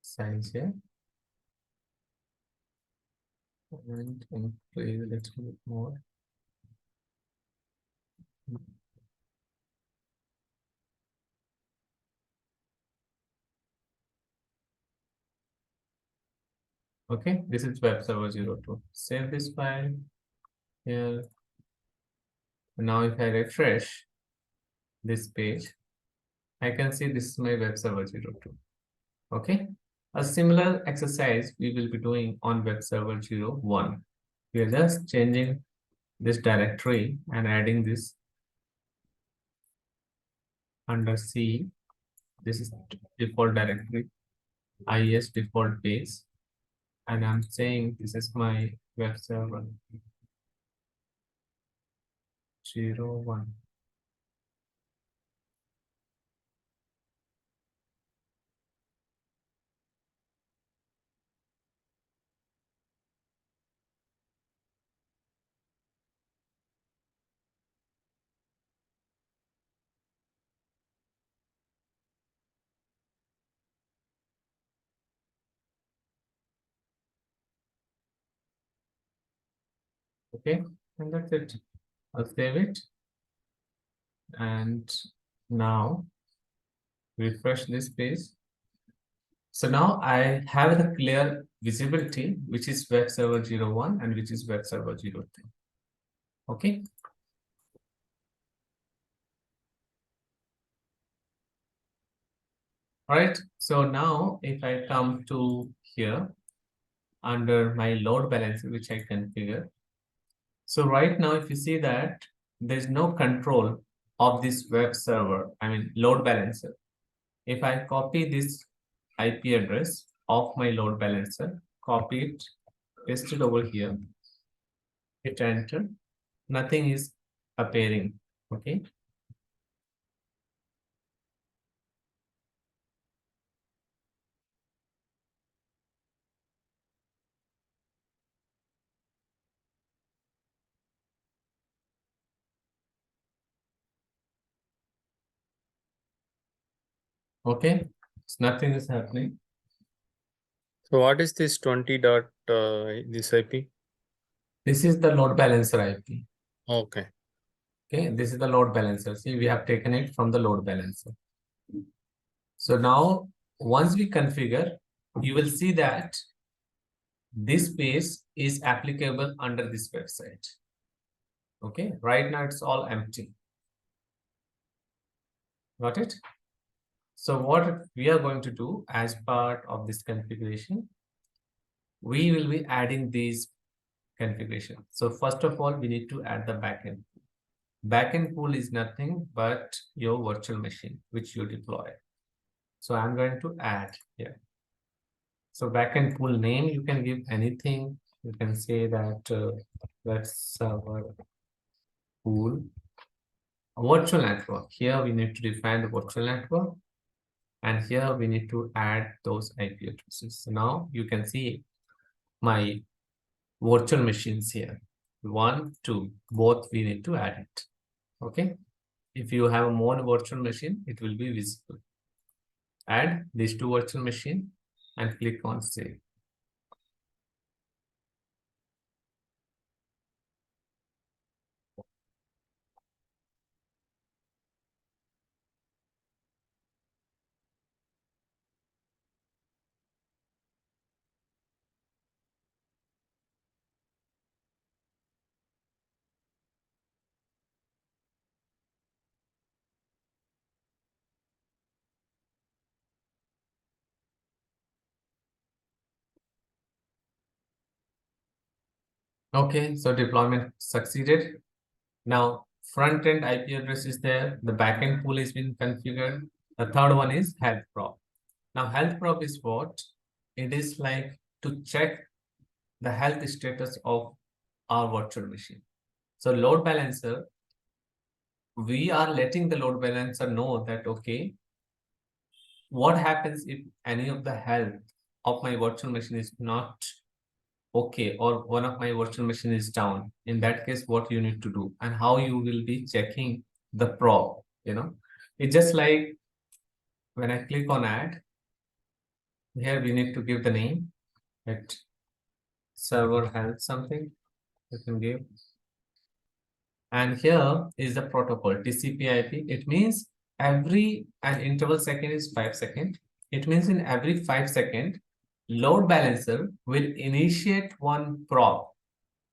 size here and increase a little bit more. Okay, this is web server 02. Save this file here. Now if I refresh this page, I can see this is my web server 02. Okay, a similar exercise we will be doing on web server 01. We are just changing this directory and adding this under C. This is default directory, IS default base, and I'm saying this is my web server 01. Okay, and that's it. I'll save it. And now refresh this page. So now I have the clear visibility, which is web server 01 and which is web server 03. Okay. All right. So now if I come to here under my load balancer, which I configure. So right now, if you see that there's no control of this web server, I mean load balancer. If I copy this IP address of my load balancer, copy it, paste it over here, hit enter, nothing is appearing. Okay. Okay, so nothing is happening. So what is this 20 dot this IP? This is the load balancer IP. Okay. Okay, this is the load balancer. See, we have taken it from the load balancer. So now, once we configure, you will see that this space is applicable under this website. Okay, right now it's all empty. Got it? So what we are going to do as part of this configuration, we will be adding these configuration. So first of all, we need to add the backend. Backend pool is nothing but your virtual machine, which you deploy. So I'm going to add here. So backend pool name, you can give anything. You can say that web server pool virtual network. Here we need to define the virtual network. And here we need to add those IP addresses. So now you can see my virtual machines here. 1, 2, both we need to add it. Okay. If you have more virtual machine, it will be visible. Add these 2 virtual machine and click on save. Okay, so deployment succeeded. Now front end IP address is there. The backend pool has been configured. The third one is health prop. Now health prop is what? It is like to check the health status of our virtual machine. So load balancer, we are letting the load balancer know that, okay, what happens if any of the health of my virtual machine is not okay, or one of my virtual machine is down? In that case, what you need to do and how you will be checking the probe, it's just like when I click on add, here we need to give the name, at server health something you can give. And here is the protocol TCP/IP. It means an interval second is 5 seconds. It means in every 5 seconds, load balancer will initiate one probe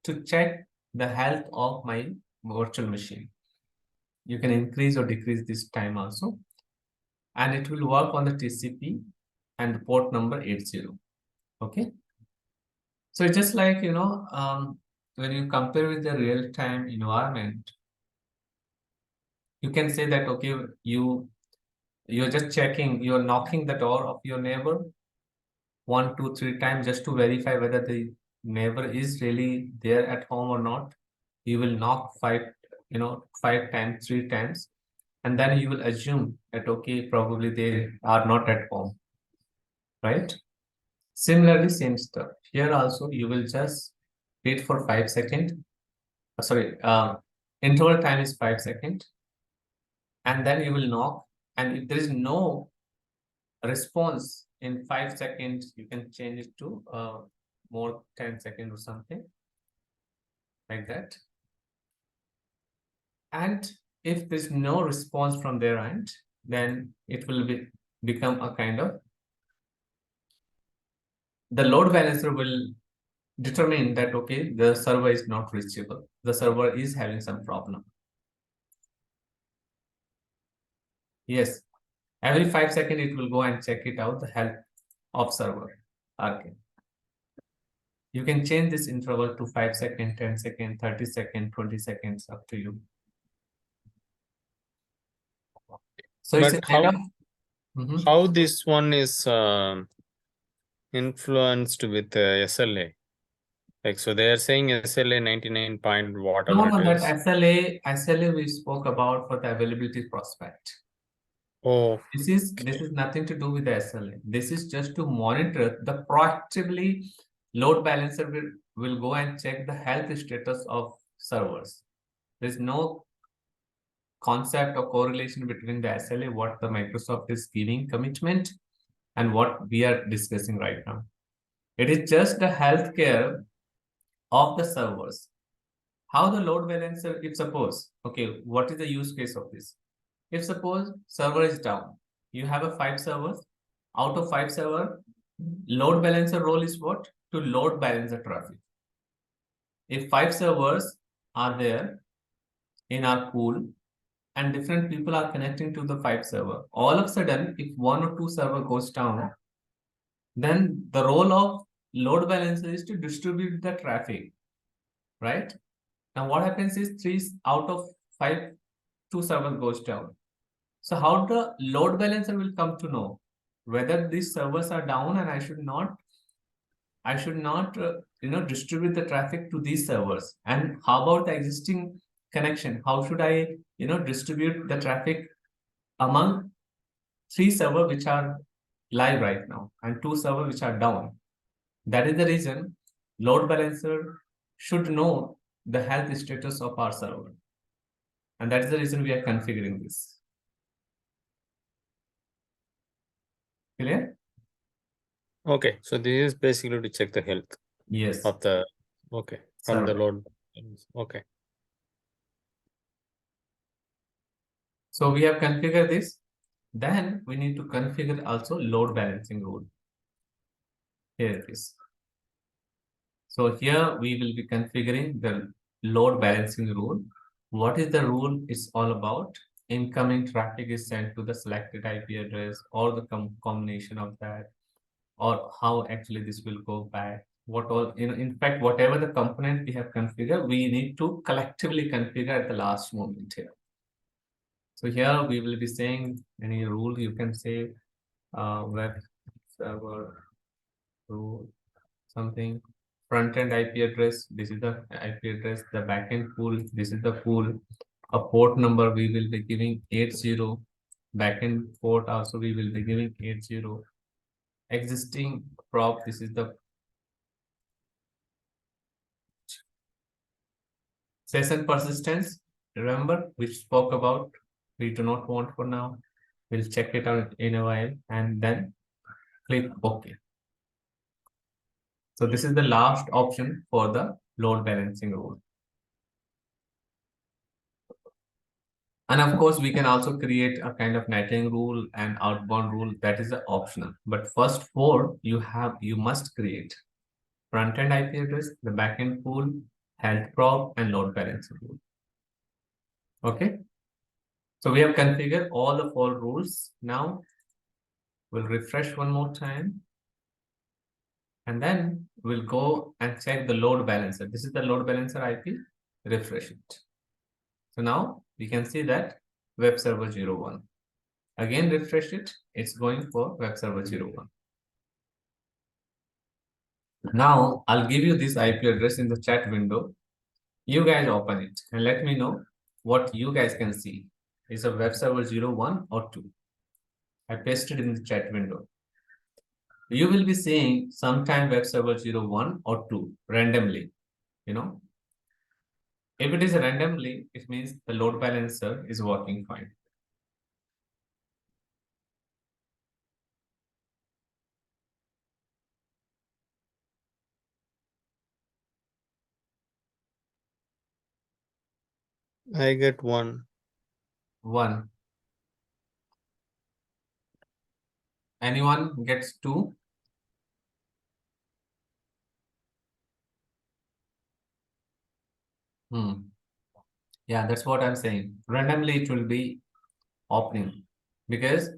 to check the health of my virtual machine. You can increase or decrease this time also. And it will work on the TCP and port number 80. Okay. So it's just like, when you compare with the real-time environment, you can say that, okay, you're just checking, you're knocking the door of your neighbor 1, 2, 3 times just to verify whether the neighbor is really there at home or not. You will knock 5 times, 3 times, and then you will assume that, okay, probably they are not at home, right? Similarly, same stuff. Here also, you will just wait for 5 seconds. Sorry, interval time is 5 seconds. And then you will knock. And if there is no response in 5 seconds, you can change it to more 10 seconds or something like that. And if there's no response from their end, then it will become a kind of, the load balancer will determine that, okay, the server is not reachable. The server is having some problem. Yes, every 5 seconds, it will go and check it out, the health of server. Okay. You can change this interval to 5 seconds, 10 seconds, 30 seconds, 20 seconds, up to you. So it's a But kind of how this one is influenced with SLA? Like, so they are saying SLA 99 point whatever no, it that is. SLA we spoke about for the availability prospect. Oh, This is nothing to do with the SLA. This is just to monitor the proactively. Load balancer will go and check the health status of servers. There's no concept or correlation between the SLA, what the Microsoft is giving commitment, and what we are discussing right now. It is just the healthcare of the servers. How the load balancer, if suppose, okay, what is the use case of this? If suppose server is down, you have a 5 servers. Out of 5 server, load balancer role is what? To load balance the traffic. If 5 servers are there in our pool and different people are connecting to the 5 server, all of a sudden, if 1 or 2 server goes down, then the role of load balancer is to distribute the traffic, right? Now what happens is 3 out of 5, 2 server goes down. So how the load balancer will come to know whether these servers are down and I should not distribute the traffic to these servers? And how about the existing connection? How should I distribute the traffic among 3 servers which are live right now and 2 servers which are down? That is the reason load balancer should know the health status of our server, and that is the reason we are configuring this. Clear? okay. So this is basically to check the health Yes. of the from the Server. load. Okay. So we have configured this. Then we need to configure also load balancing rule. Here it is. So here we will be configuring the load balancing rule. What is the rule? It's all about incoming traffic is sent to the selected IP address, or the combination of that, or how actually this will go back. What all, in fact, whatever the component we have configured, we need to collectively configure at the last moment here. So here we will be saying any rule, you can say web server rule, something, front-end IP address, this is the IP address, the backend pool, this is the pool, a port number we will be giving 80, Backend port also we will be giving 80. Existing prop, this is the session persistence. Remember, we spoke about, we do not want for now. We'll check it out in a while and then click OK. So this is the last option for the load balancing rule. And of course, we can also create a kind of netting rule and outbound rule. That is the optional. But first four you must create: front-end IP address, the backend pool, health prop, and load balancing rule. Okay. So we have configured all the four rules. Now we'll refresh one more time. And then we'll go and check the load balancer. This is the load balancer IP. Refresh it. So now we can see that web server 01. Again, refresh it. It's going for web server 01. Now I'll give you this IP address in the chat window. You guys open it and let me know what you guys can see. Is a web server 01 or 2? I pasted in the chat window. You will be seeing sometime web server 01 or 2 randomly, you know. If it is randomly, it means the load balancer is working fine. I get 1. 1. Anyone gets 2? Yeah, that's what I'm saying. Randomly it will be opening because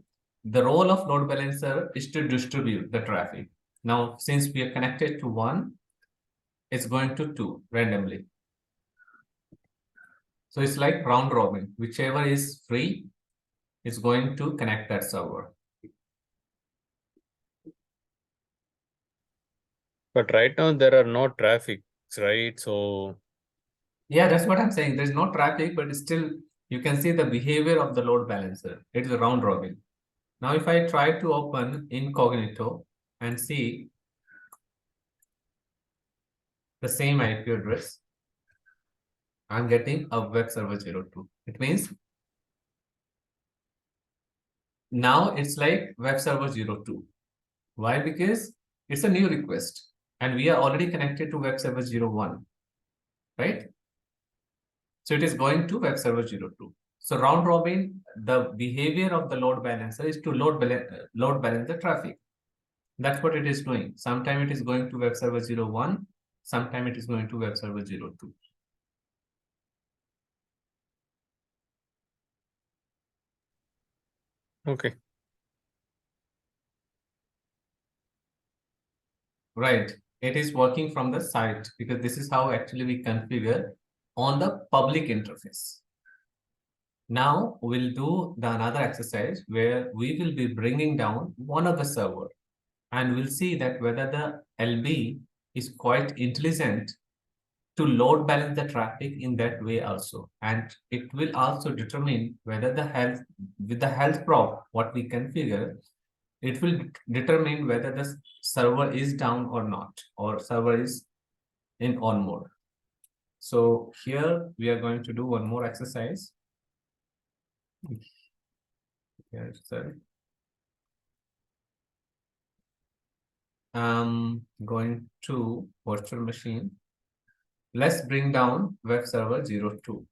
the role of load balancer is to distribute the traffic. Now, since we are connected to 1, it's going to 2 randomly. So it's like round robin. Whichever is free is going to connect that server. But right now there are no traffic, right? So yeah, that's what I'm saying. There's no traffic, but still you can see the behavior of the load balancer. It's a round robin. Now, if I try to open incognito and see the same IP address, I'm getting a web server 02. It means now it's like web server 02. Why? Because it's a new request and we are already connected to web server 01, right? So it is going to web server 02. So round robin, the behavior of the load balancer is to load balance the traffic. That's what it is doing. Sometime it is going to web server 01, sometime it is going to web server 02. okay. Right. It is working from the site because this is how actually we configure on the public interface. Now we'll do the another exercise where we will be bringing down one of the server and we'll see that whether the LB is quite intelligent to load balance the traffic in that way also. And it will also determine whether the health, with the health prop, what we configure, it will determine whether the server is down or not, or server is in on mode. So here we are going to do one more exercise. Here, sorry. Going to virtual machine. Let's bring down web server 02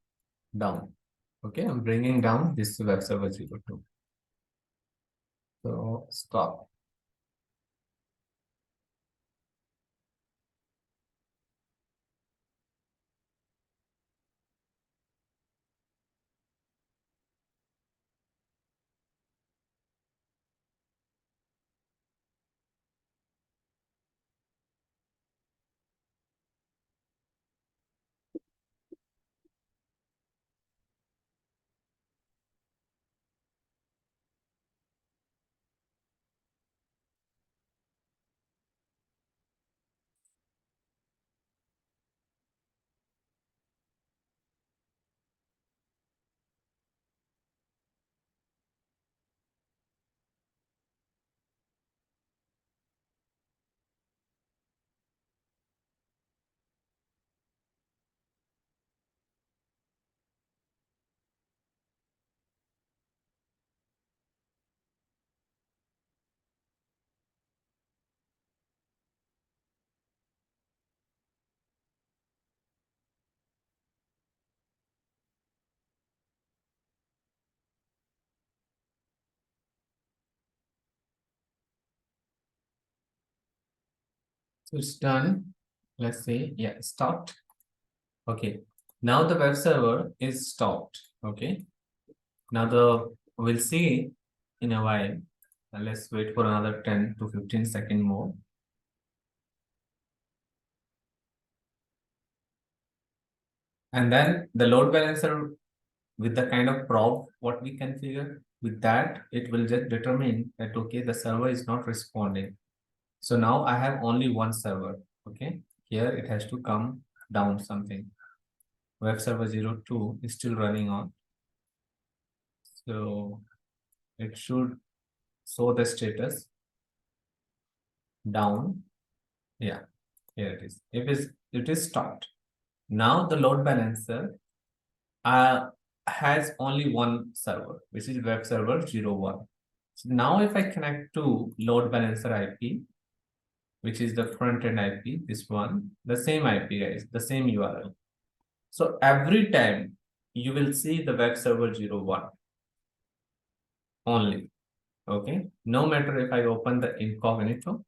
down. Okay, I'm bringing down this web server 02. So stop. So it's done. Let's say, yeah, stopped. Okay. Now the web server is stopped. Okay. Now we'll see in a while. Let's wait for another 10 to 15 seconds more. And then the load balancer with the kind of prop what we configure, with that it will just determine that okay, the server is not responding. So now I have only one server. Okay, here it has to come down something. Web server 02 is still running on. So it should show the status down. Yeah, here it is. It is stopped. Now the load balancer has only one server, which is web server 01. So now if I connect to load balancer IP, which is the front end IP, this one, the same IP guys, the same URL. So every time you will see the web server 01 only. Okay, no matter if I open the incognito,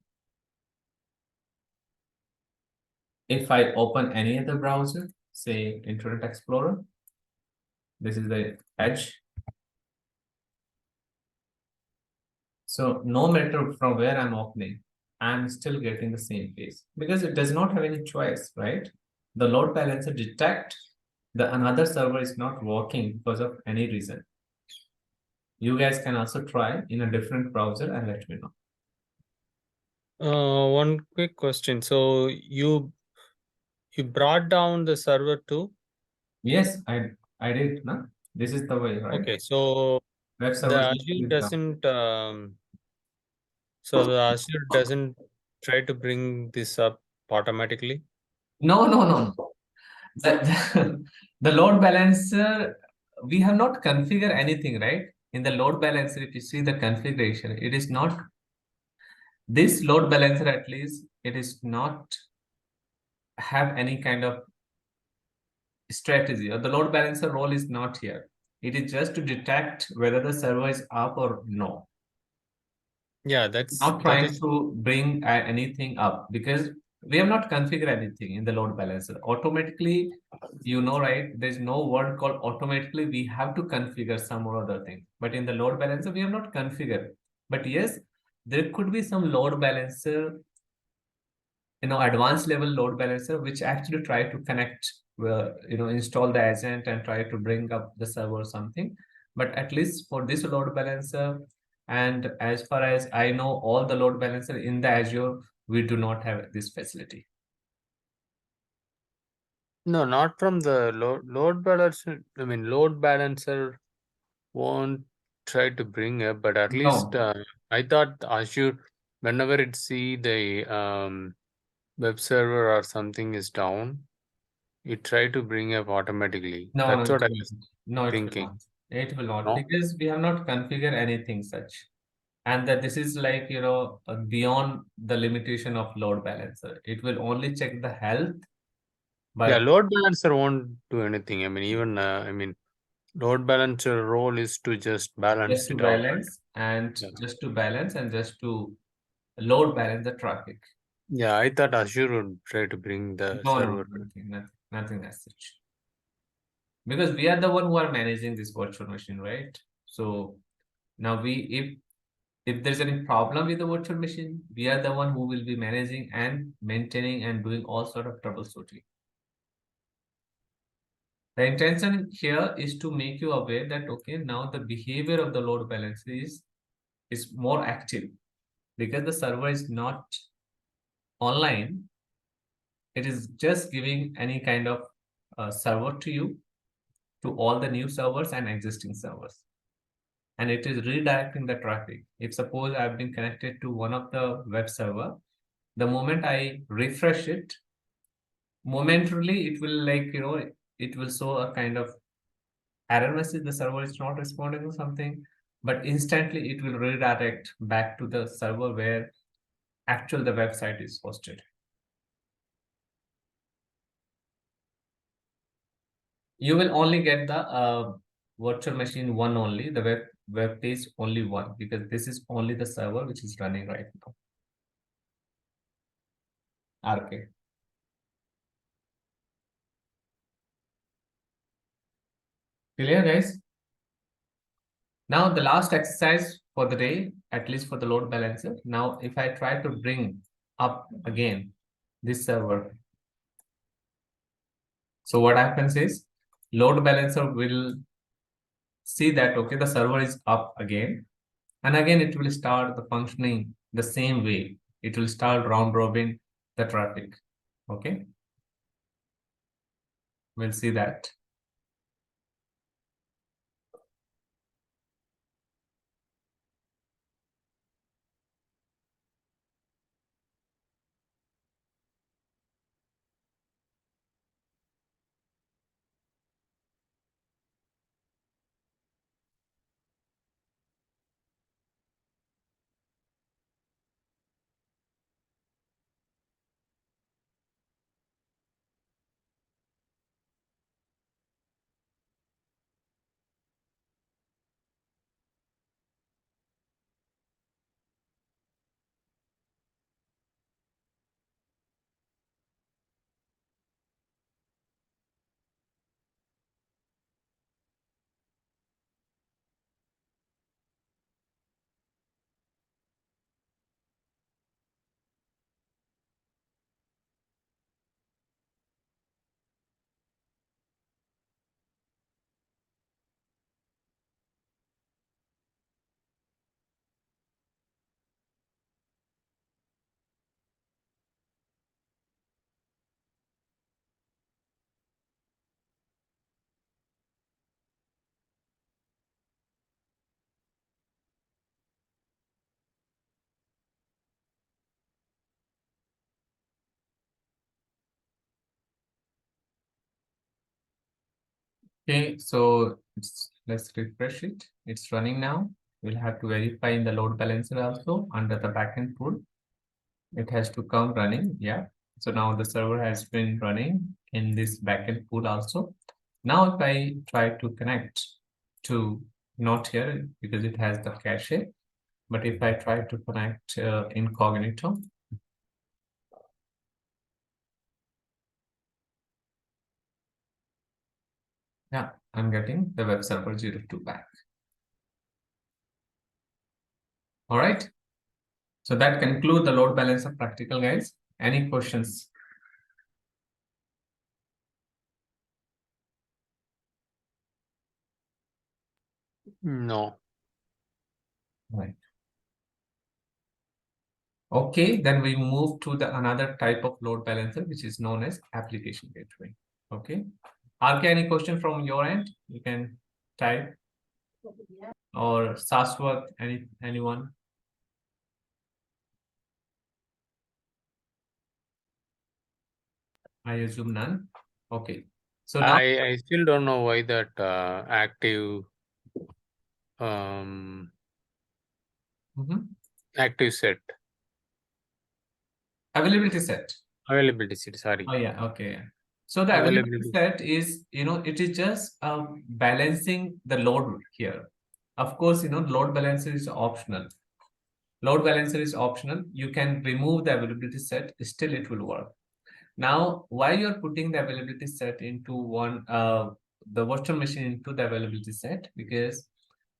if I open any other browser, say Internet Explorer, this is the Edge. So no matter from where I'm opening, I'm still getting the same page because it does not have any choice, right? The load balancer detect the another server is not working because of any reason. You guys can also try in a different browser and let me know. One quick question. So you brought down the server too? Yes, I did. No? This is the way, right? Okay, so Web the server Azure doesn't so the Azure doesn't try to bring this up automatically? no. The load balancer, we have not configured anything, right? In the load balancer, if you see the configuration, it is not this load balancer, at least it is not have any kind of strategy, or the load balancer role is not here. It is just to detect whether the server is up or no. Yeah, Not that trying is to bring anything up because we have not configured anything in the load balancer. Automatically, you know, right? There's no word called automatically. We have to configure some or other thing. But in the load balancer, we have not configured. But yes, there could be some load balancer, advanced level load balancer, which actually try to connect, install the agent and try to bring up the server or something. But at least for this load balancer, and as far as I know, all the load balancer in the Azure, we do not have this facility. no, not from the load balancer. I mean, load balancer won't try to bring up, but at least No, I thought Azure, whenever it see the web server or something is down, it try to bring up automatically. no, That's it what I will not. was No, it will thinking. not. It will not, No? because we have not configured anything such. And that this is like, beyond the limitation of load balancer. It will only check the health, Yeah, but load balancer won't do anything. I mean, even load balancer role is to just balance just to it out. balance and Yeah. just to balance and just to load balance the traffic. Yeah, I thought Azure would try to bring the No, server. nothing as such. Because we are the one who are managing this virtual machine, right? So now if there's any problem with the virtual machine, we are the one who will be managing and maintaining and doing all sort of troubleshooting. The intention here is to make you aware that okay, now the behavior of the load balancer is more active because the server is not online. It is just giving any kind of server to you, to all the new servers and existing servers. And it is redirecting the traffic. If suppose I've been connected to one of the web server, the moment I refresh it, momentarily it will it will show a kind of error message, the server is not responding to something, but instantly it will redirect back to the server where actual the website is hosted. You will only get the virtual machine one only, the web page only one, because this is only the server which is running right now. RK. Clear, guys? Now the last exercise for the day, at least for the load balancer. Now, if I try to bring up again this server, so what happens is load balancer will see that, okay, the server is up again. And again, it will start the functioning the same way. It will start round robin the traffic. Okay. We'll see that. Okay, so let's refresh it. It's running now. We'll have to verify in the load balancer also under the backend pool. It has to come running. Yeah. So now the server has been running in this backend pool also. Now, if I try to connect to, not here because it has the cache, but if I try to connect incognito, yeah, I'm getting the web server 02 back. All right. So that concludes the load balancer practical, guys. Any questions? No. Right. Okay, then we move to the another type of load balancer, which is known as application gateway. Okay. RK, any question from your end? You can type. Or Saswat, anyone? I assume none. Okay. So now I still don't know why that active active set availability set. availability set, sorry. Oh yeah, okay. So the availability set is, it is just balancing the load here. Of course, load balancer is optional. Load balancer is optional. You can remove the availability set, still it will work. Now, why you're putting the availability set into the virtual machine into the availability set? Because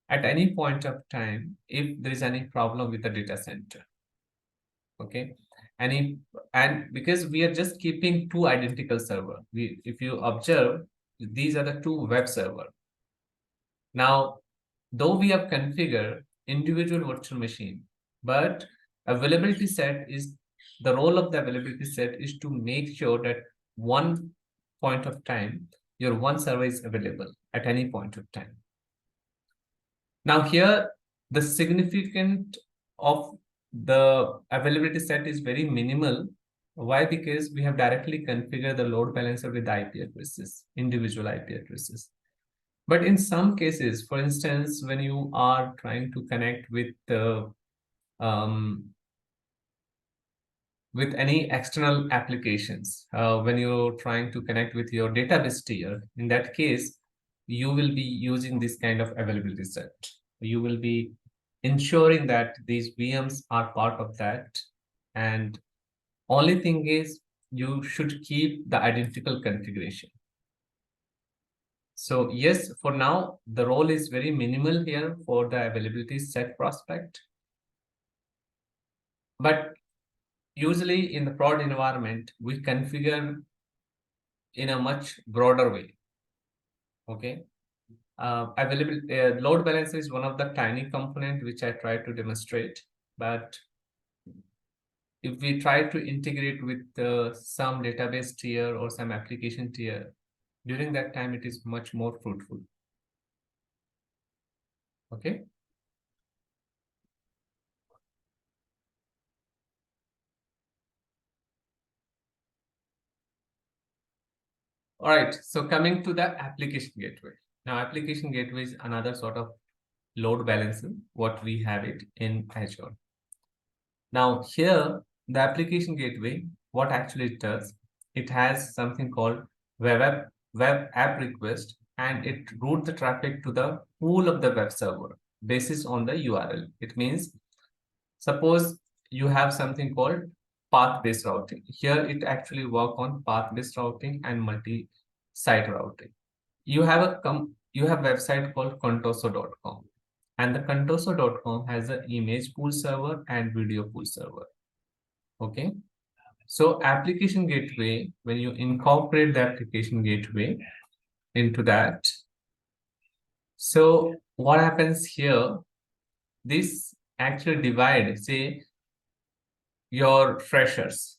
at any point of time, if there is any problem with the data center, okay, and because we are just keeping two identical server, if you observe, these are the two web server. Now, though we have configured individual virtual machine, but availability set is the role of the availability set is to make sure that one point of time your one server is available at any point of time. Now here the significant of the availability set is very minimal. Why? Because we have directly configured the load balancer with IP addresses, individual IP addresses. But in some cases, for instance, when you are trying to connect with any external applications, when you're trying to connect with your database tier, in that case, you will be using this kind of availability set. You will be ensuring that these VMs are part of that, and Only thing is you should keep the identical configuration. So yes, for now, the role is very minimal here for the availability set prospect. But usually in the prod environment, we configure in a much broader way. Okay. Load balancer is one of the tiny component which I try to demonstrate. But if we try to integrate with some database tier or some application tier, during that time, it is much more fruitful. Okay. All right. So coming to the application gateway. Now, application gateway is another sort of load balancer, what we have it in Azure. Now here, the application gateway, what actually it does, it has something called web app request, and it routes the traffic to the pool of the web server basis on the URL. It means, suppose you have something called path-based routing. Here it actually work on path-based routing and multi-site routing. You have a website called contoso.com, and the contoso.com has an image pool server and video pool server. Okay. So application gateway, when you incorporate the application gateway into that, so what happens here, this actually divide, say your freshers,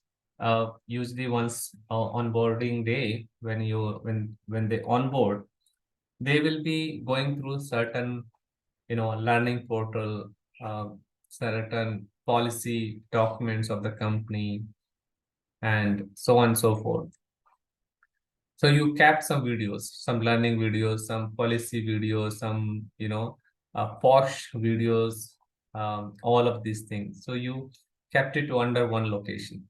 usually once onboarding day, when they onboard, they will be going through certain, learning portal, certain policy documents of the company, and so on and so forth. So you kept some videos, some learning videos, some policy videos, some, posh videos, all of these things. So you kept it under one location.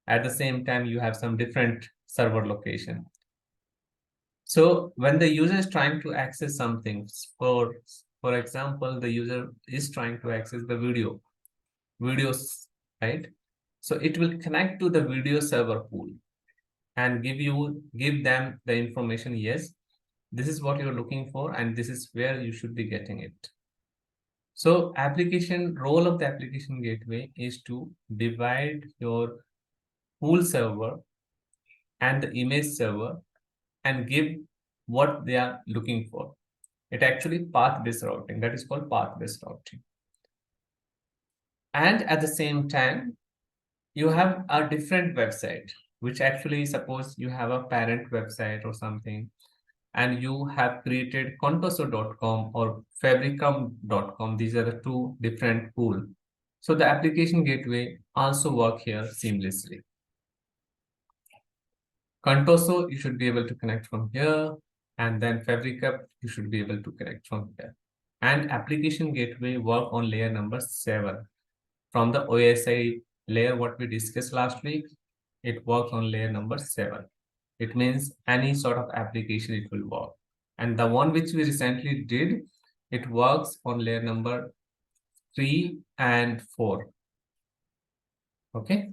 At the same time, you have some different server location. So when the user is trying to access something, for example, the user is trying to access the videos, right? So it will connect to the video server pool and give them the information. Yes, this is what you're looking for, and this is where you should be getting it. So role of the application gateway is to divide your pool server and the image server and give what they are looking for. It actually path-based routing. That is called path-based routing. And at the same time, you have a different website, which actually, suppose you have a parent website or something, and you have created contoso.com or fabricum.com. These are the two different pools. So the application gateway also work here seamlessly. Contoso, you should be able to connect from here, and then Fabricup, you should be able to connect from here. And application gateway work on layer number 7. From the OSI layer, what we discussed last week, it works on layer number 7. It means any sort of application it will work. And the one which we recently did, it works on layer number 3 and 4. Okay.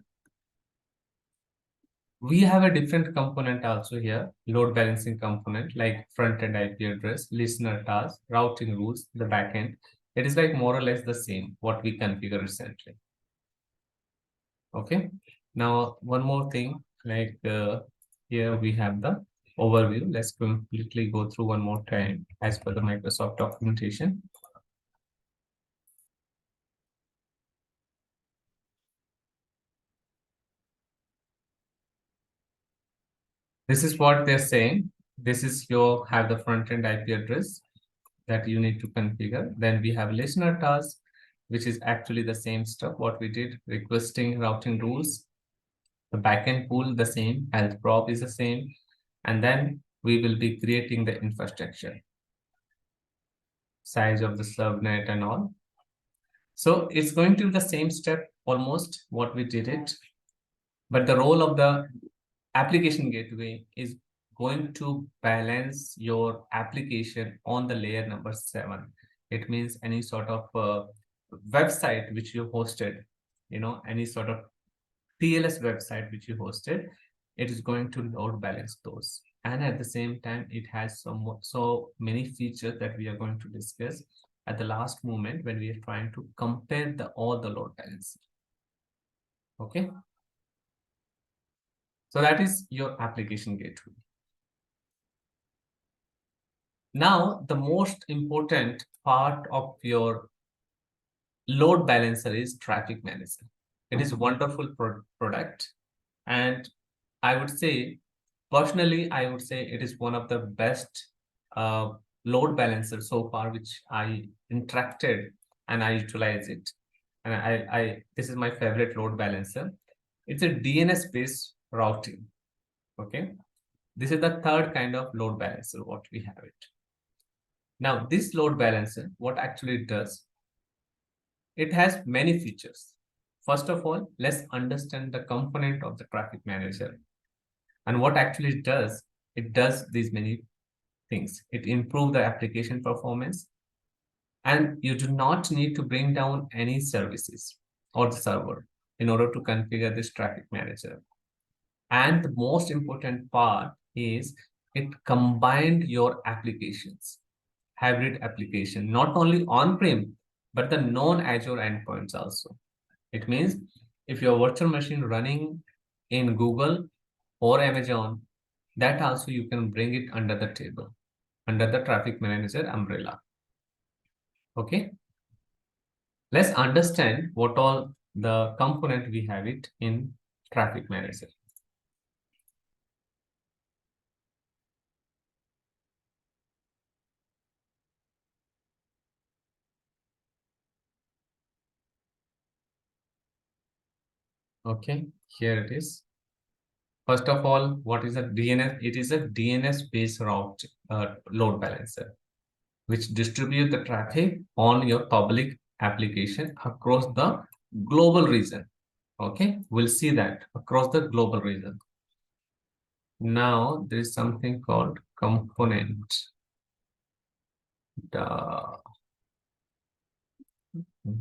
We have a different component also here, load balancing component, like front-end IP address, listener task, routing rules, the backend. It is like more or less the same, what we configured recently. Okay. Now, one more thing, like here we have the overview. Let's completely go through one more time as per the Microsoft documentation. This is what they're saying. This is your have the front-end IP address that you need to configure. Then we have listener task, which is actually the same stuff what we did, requesting routing rules. The backend pool, the same, health prop is the same. And then we will be creating the infrastructure, size of the subnet and all. So it's going to be the same step almost what we did it. But the role of the application gateway is going to balance your application on the layer number 7. It means any sort of website which you hosted, any sort of TLS website which you hosted, it is going to load balance those. And at the same time, it has so many features that we are going to discuss at the last moment when we are trying to compare all the load balance. Okay. So that is your application gateway. Now, the most important part of your load balancer is traffic manager. It is a wonderful product. And I would say, personally, I would say it is one of the best load balancers so far, which I interacted and I utilize it. And this is my favorite load balancer. It's a DNS-based routing. Okay. This is the third kind of load balancer, what we have it. Now, this load balancer, what actually it does, it has many features. First of all, let's understand the component of the traffic manager. And what actually it does these many things. It improves the application performance. And you do not need to bring down any services or the server in order to configure this traffic manager. And the most important part is it combined your applications, hybrid application, not only on-prem, but the non-Azure endpoints also. It means if your virtual machine running in Google or Amazon, that also you can bring it under the table, under the traffic manager umbrella. Okay. Let's understand what all the component we have it in traffic manager. Okay, here it is. First of all, what is a DNS? It is a DNS-based route load balancer, which distribute the traffic on your public application across the global region. Okay, we'll see that across the global region. Now there is something called component.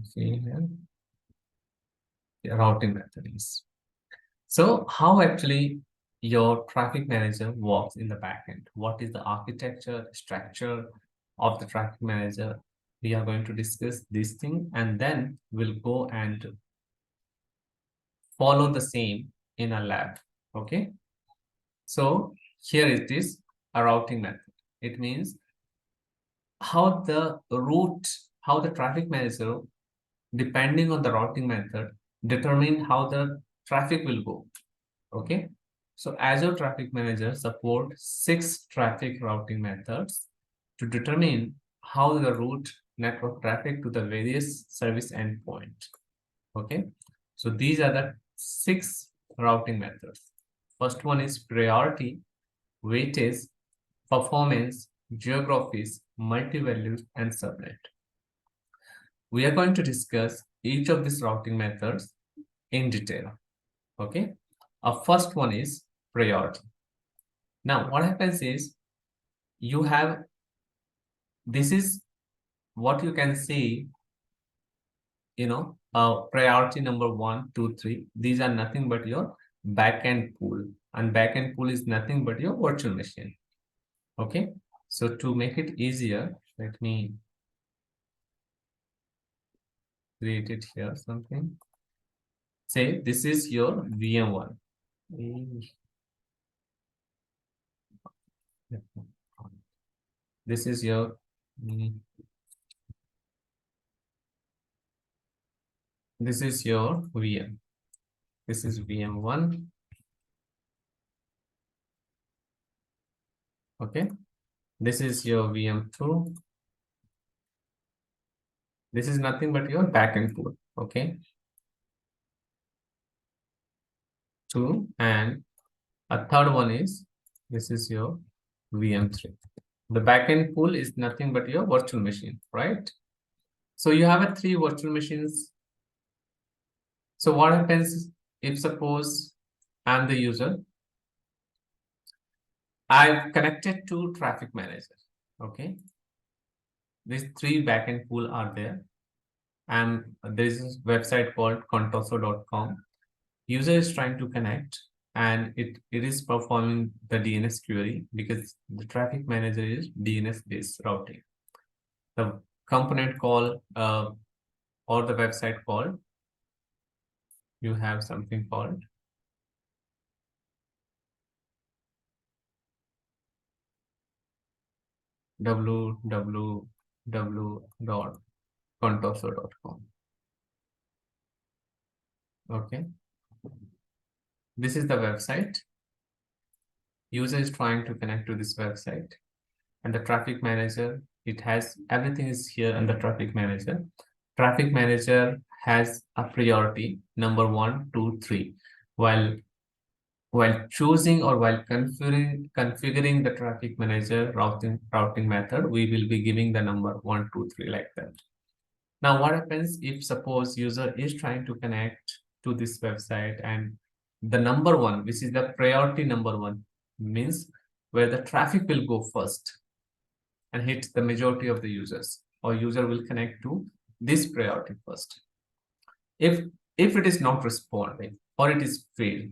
See here. The routing method is. So how actually your traffic manager works in the backend? What is the architecture, structure of the traffic manager? We are going to discuss this thing and then we'll go and follow the same in a lab. Okay. So here it is, a routing method. It means how the route, how the traffic manager, depending on the routing method, determine how the traffic will go. Okay. So Azure Traffic Manager support 6 traffic routing methods to determine how the route network traffic to the various service endpoint. Okay. So these are the 6 routing methods. First one is priority, weightage, performance, geographies, multi-values, and subnet. We are going to discuss each of these routing methods in detail. Okay. Our first one is priority. Now, what happens is you have, this is what you can see, priority number 1, 2, 3. These are nothing but your backend pool, and backend pool is nothing but your virtual machine. Okay. So to make it easier, let me create it here something. Say this is your VM1. This is your this is your VM. This is VM1. Okay. This is your VM2. This is nothing but your backend pool. Okay. 2, and a third one is this is your VM3. The backend pool is nothing but your virtual machine, right? So you have a 3 virtual machines. So what happens if suppose I'm the user, I've connected to traffic manager. Okay. These 3 backend pool are there. And there is a website called contoso.com. user is trying to connect and it is performing the DNS query because the traffic manager is DNS based routing. The component call or the website call, you have something called www.contoso.com. Okay, this is the website. User is trying to connect to this website, and the traffic manager, it has everything is here in the traffic manager. Traffic manager has a priority number 1, 2, 3. While choosing or while configuring the traffic manager routing method, we will be giving the number 1, 2, 3 like that. Now, what happens if suppose user is trying to connect to this website and the number 1, which is the priority number 1, means where the traffic will go first and hit the majority of the users, or user will connect to this priority first. If it is not responding or it is failed,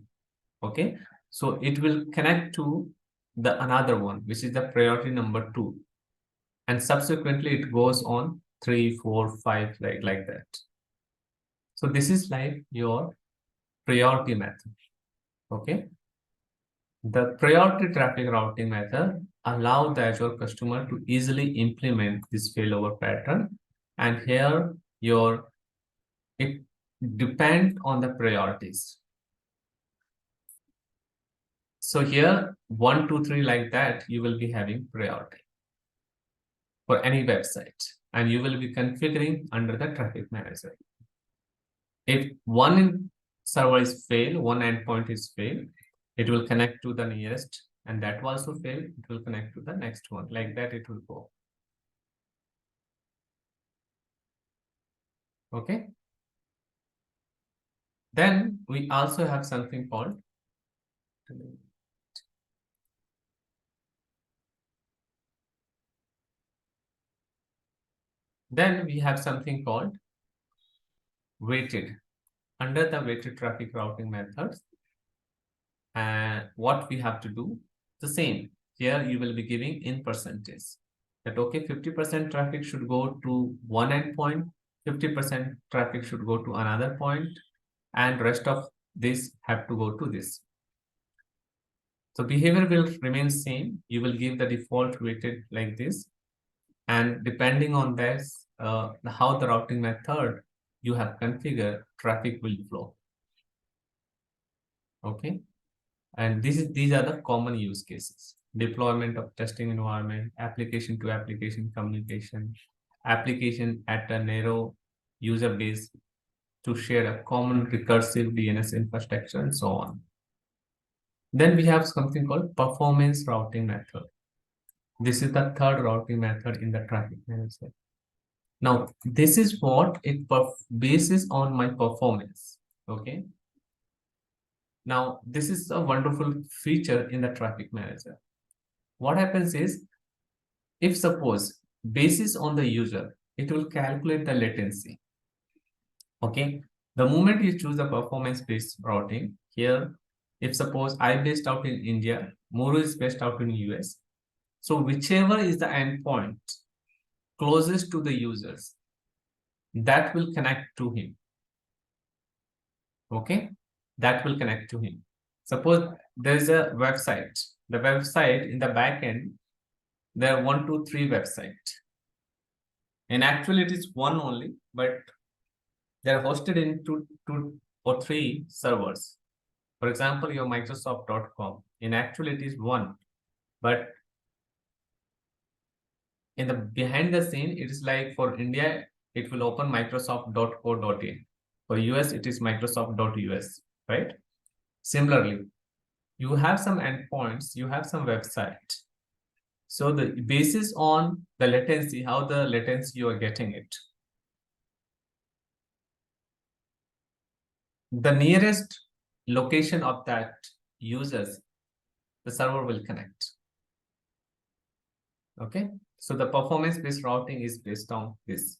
okay, so it will connect to the another one, which is the priority number 2, and subsequently it goes on 3, 4, 5 like that. So this is like your priority method. Okay, the priority traffic routing method allow the Azure customer to easily implement this failover pattern, and here it depends on the priorities. So here 1, 2, 3 like that, you will be having priority for any website, and you will be configuring under the traffic manager. If one server is failed, one endpoint is failed, it will connect to the nearest, and that also failed, it will connect to the next one. Like that it will go. Okay. Then we also have something called weighted. Under the weighted traffic routing methods, and what we have to do, the same. Here you will be giving in percentage that okay, 50% traffic should go to one endpoint, 50% traffic should go to another point, and rest of this have to go to this. So behavior will remain same. You will give the default weighted like this, and depending on this, how the routing method you have configured, traffic will flow. Okay. And these are the common use cases: deployment of testing environment, application to application communication, application at a narrow user base to share a common recursive DNS infrastructure, and so on. Then we have something called performance routing method. This is the third routing method in the traffic manager. Now, this is what it bases on my performance. Okay. Now, this is a wonderful feature in the traffic manager. What happens is, if suppose basis on the user, it will calculate the latency. Okay, the moment you choose the performance-based routing here, if suppose I based out in India, Muru is based out in US, so whichever is the endpoint closest to the users, that will connect to him. Okay, that will connect to him. Suppose there's a website. The website in the back end, there are 1, 2, 3 websites. And actually it is one only, but they're hosted in two or 3 servers. For example, your Microsoft.com. In actually it is one, but in the behind the scene, it is like for India, it will open Microsoft.co.in. For US, it is Microsoft.us, right? Similarly, you have some endpoints, you have some website. So the basis on the latency, how the latency you are getting it. The nearest location of that users, the server will connect. Okay, so the performance-based routing is based on this.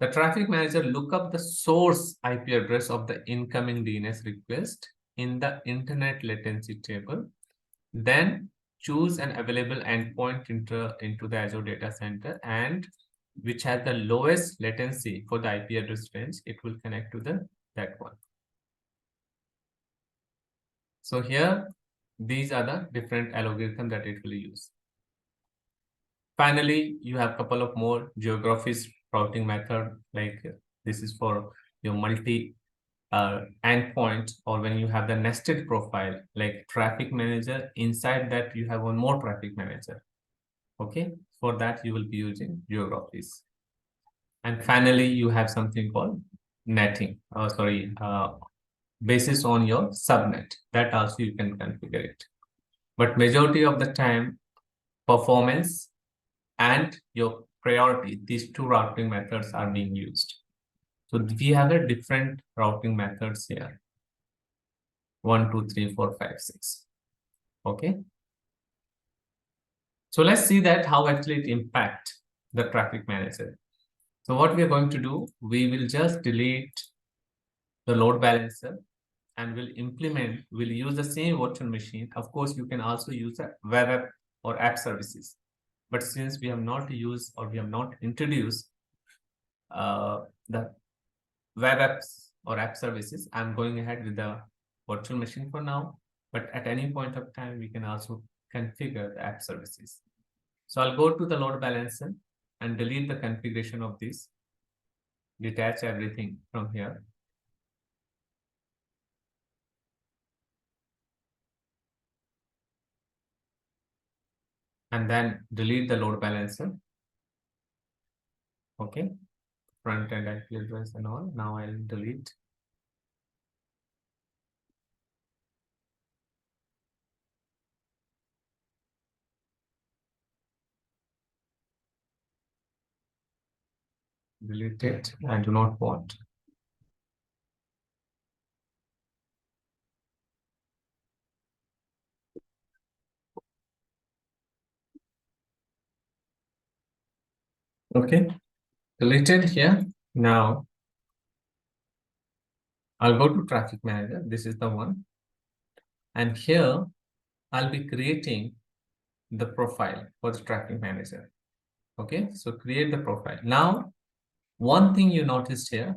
The traffic manager look up the source IP address of the incoming DNS request in the internet latency table, then choose an available endpoint into the Azure data center, and which has the lowest latency for the IP address range, it will connect to that one. So here, these are the different algorithms that it will use. Finally, you have a couple of more geographies routing method, like this is for your multi endpoint, or when you have the nested profile like traffic manager, inside that you have one more traffic manager. Okay, for that you will be using geographies. And finally, you have something called netting, basis on your subnet, that also you can configure it. But majority of the time, performance and your priority, these two routing methods are being used. So we have a different routing methods here. 1, 2, 3, 4, 5, 6. Okay. So let's see that how actually it impact the traffic manager. So what we are going to do, we will just delete the load balancer and we'll use the same virtual machine. Of course, you can also use a web app or app services. But since we have not used or we have not introduced the web apps or app services, I'm going ahead with the virtual machine for now. But at any point of time, we can also configure the app services. So I'll go to the load balancer and delete the configuration of this, detach everything from here. And then delete the load balancer. Okay, front end IP address and all. Now I'll delete. Delete it. I do not want. Okay, deleted here. Now I'll go to traffic manager. This is the one. And here I'll be creating the profile for the traffic manager. Okay, so create the profile. Now, one thing you noticed here,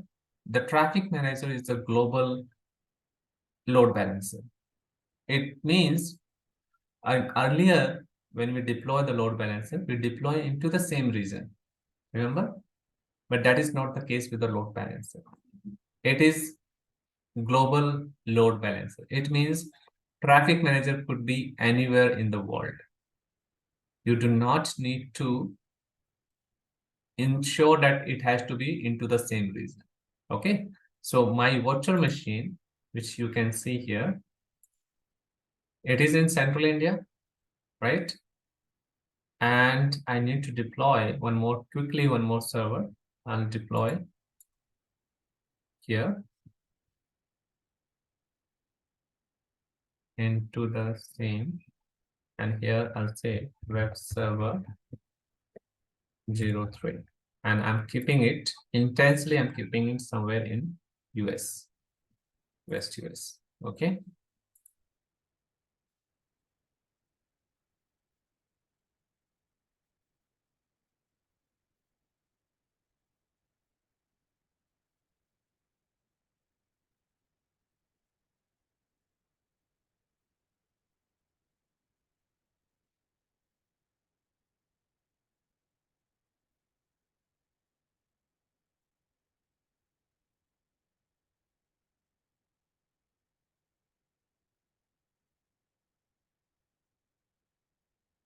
the traffic manager is a global load balancer. It means earlier when we deploy the load balancer, we deploy into the same region. Remember? But that is not the case with the load balancer. It is global load balancer. It means traffic manager could be anywhere in the world. You do not need to ensure that it has to be into the same region. Okay, so my virtual machine, which you can see here, it is in central India, right? And I need to deploy one more server. I'll deploy here into the same, and here I'll say web server 03, and I'm keeping it intensely. I'm keeping it somewhere in US, West US. Okay.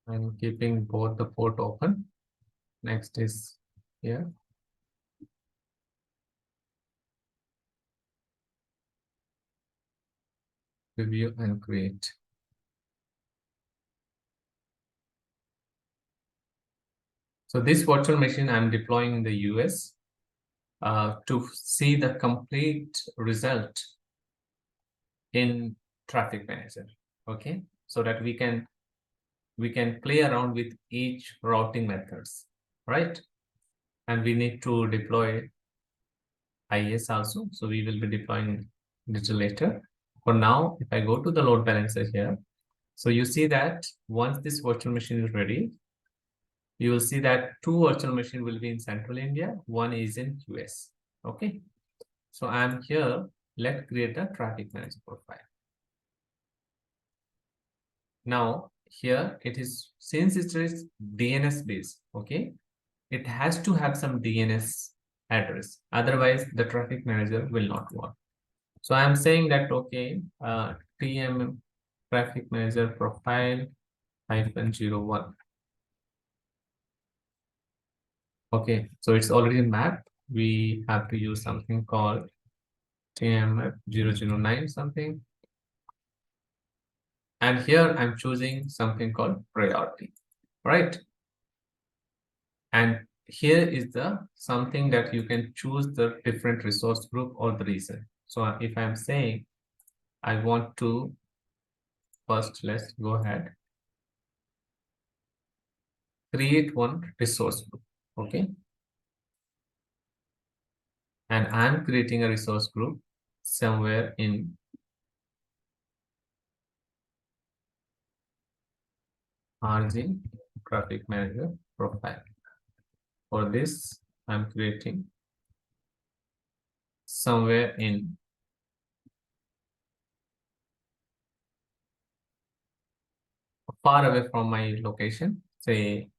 I'm keeping both the port open. Next is here. Review and create. So this virtual machine I'm deploying in the US to see the complete result in traffic manager. Okay, so that we can play around with each routing methods, right? And we need to deploy IS also. So we will be deploying little later. For now, if I go to the load balancer here, so you see that once this virtual machine is ready, you will see that two virtual machines will be in Central India, one is in US. Okay. So I'm here, let's create a traffic manager profile. Now here it is, since it is DNS based, okay, it has to have some DNS address. Otherwise the traffic manager will not work. So I'm saying that, okay, TM traffic manager profile -01. Okay, so it's already mapped. We have to use something called TM009 something. And here I'm choosing something called priority, right? And here is the something that you can choose the different resource group or the reason. So if I'm saying I want to, first let's go ahead, create one resource group, okay? And I'm creating a resource group somewhere in RG traffic manager profile. For this, I'm creating somewhere in far away from my location, say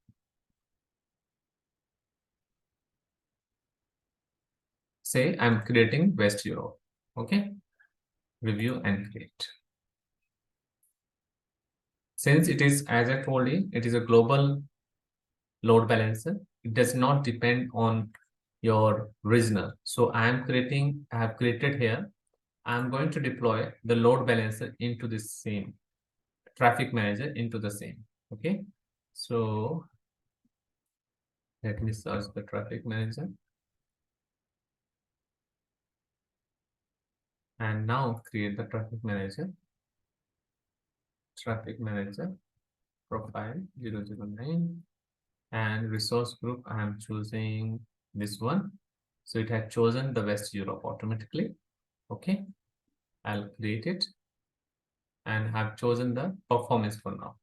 I'm creating West Europe. Okay, review and create. Since it is, as I told you, it is a global load balancer, it does not depend on your regional. So I have created here, I'm going to deploy the load balancer into the same traffic manager into the same. Okay, so let me search the traffic manager. And now create the traffic manager profile 009, and resource group I am choosing this one. So it had chosen the West Europe automatically. Okay, I'll create it and have chosen the performance for now.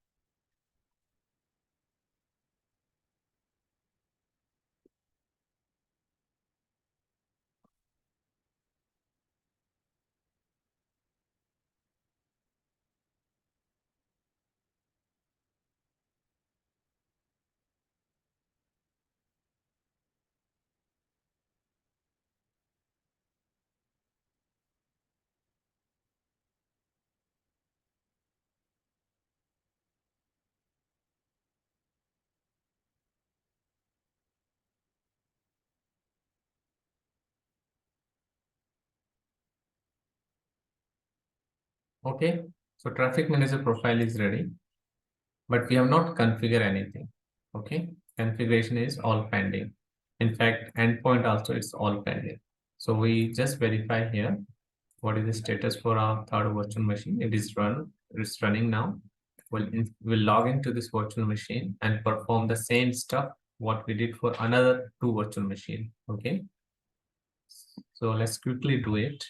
Okay, so traffic manager profile is ready, but we have not configured anything. Okay, configuration is all pending. In fact, endpoint also it's all pending. So we just verify here what is the status for our third virtual machine. It is running now. We'll log into this virtual machine and perform the same stuff what we did for another two virtual machine. Okay, so let's quickly do it.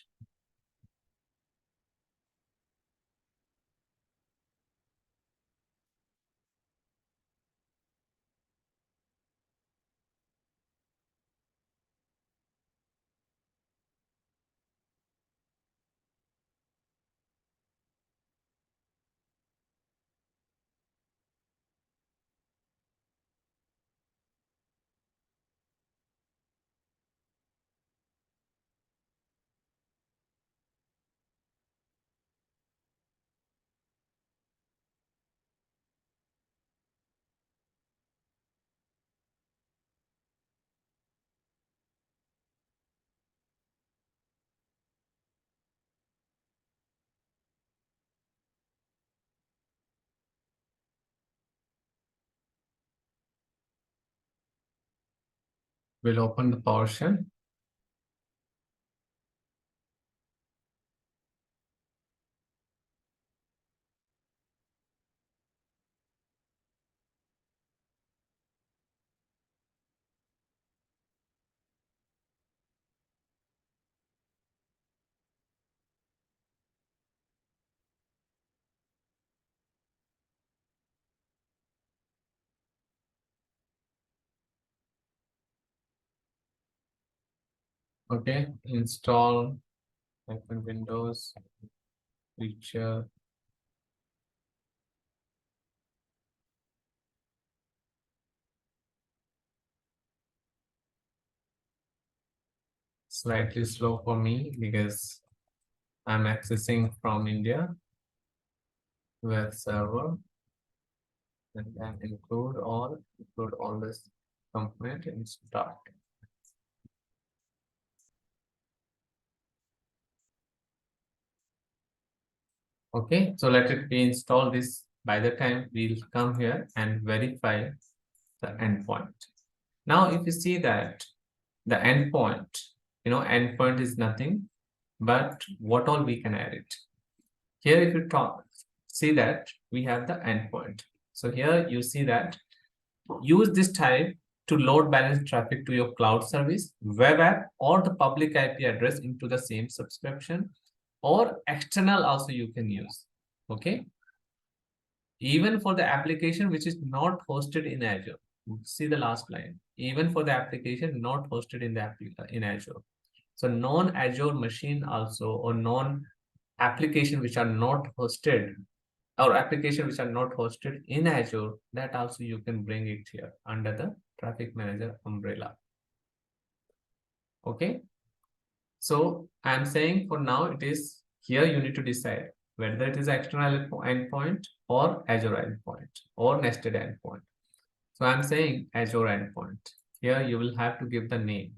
We'll open the PowerShell. Okay, install open Windows feature. Slightly slow for me because I'm accessing from India web server, and then include all this component and start. Okay, so let it be installed. This by the time we'll come here and verify the endpoint. Now, if you see that the endpoint, endpoint is nothing but what all we can add it. Here, if you see that we have the endpoint. So here you see that use this type to load balance traffic to your cloud service, web app, or the public IP address into the same subscription, or external also you can use. Okay. Even for the application which is not hosted in Azure. See the last line. Even for the application not hosted in Azure. So non-Azure machine also, or non-application which are not hosted, or application which are not hosted in Azure, that also you can bring it here under the traffic manager umbrella. Okay. So I'm saying for now it is here you need to decide whether it is external endpoint or Azure endpoint or nested endpoint. So I'm saying Azure endpoint. Here you will have to give the name.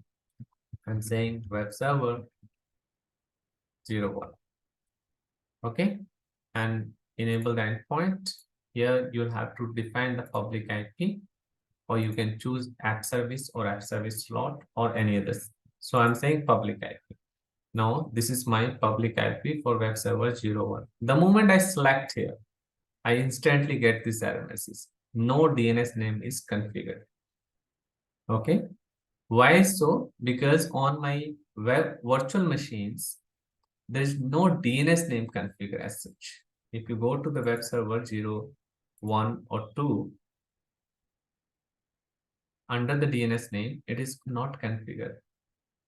I'm saying web server 01. Okay. And enable the endpoint. Here you'll have to define the public IP, or you can choose app service or app service slot or any others. So I'm saying public IP. Now this is my public IP for web server 01. The moment I select here, I instantly get this error message. No DNS name is configured. Okay. Why so? Because on my web virtual machines, there is no DNS name configured as such. If you go to the web server 01 or 2, under the DNS name, it is not configured.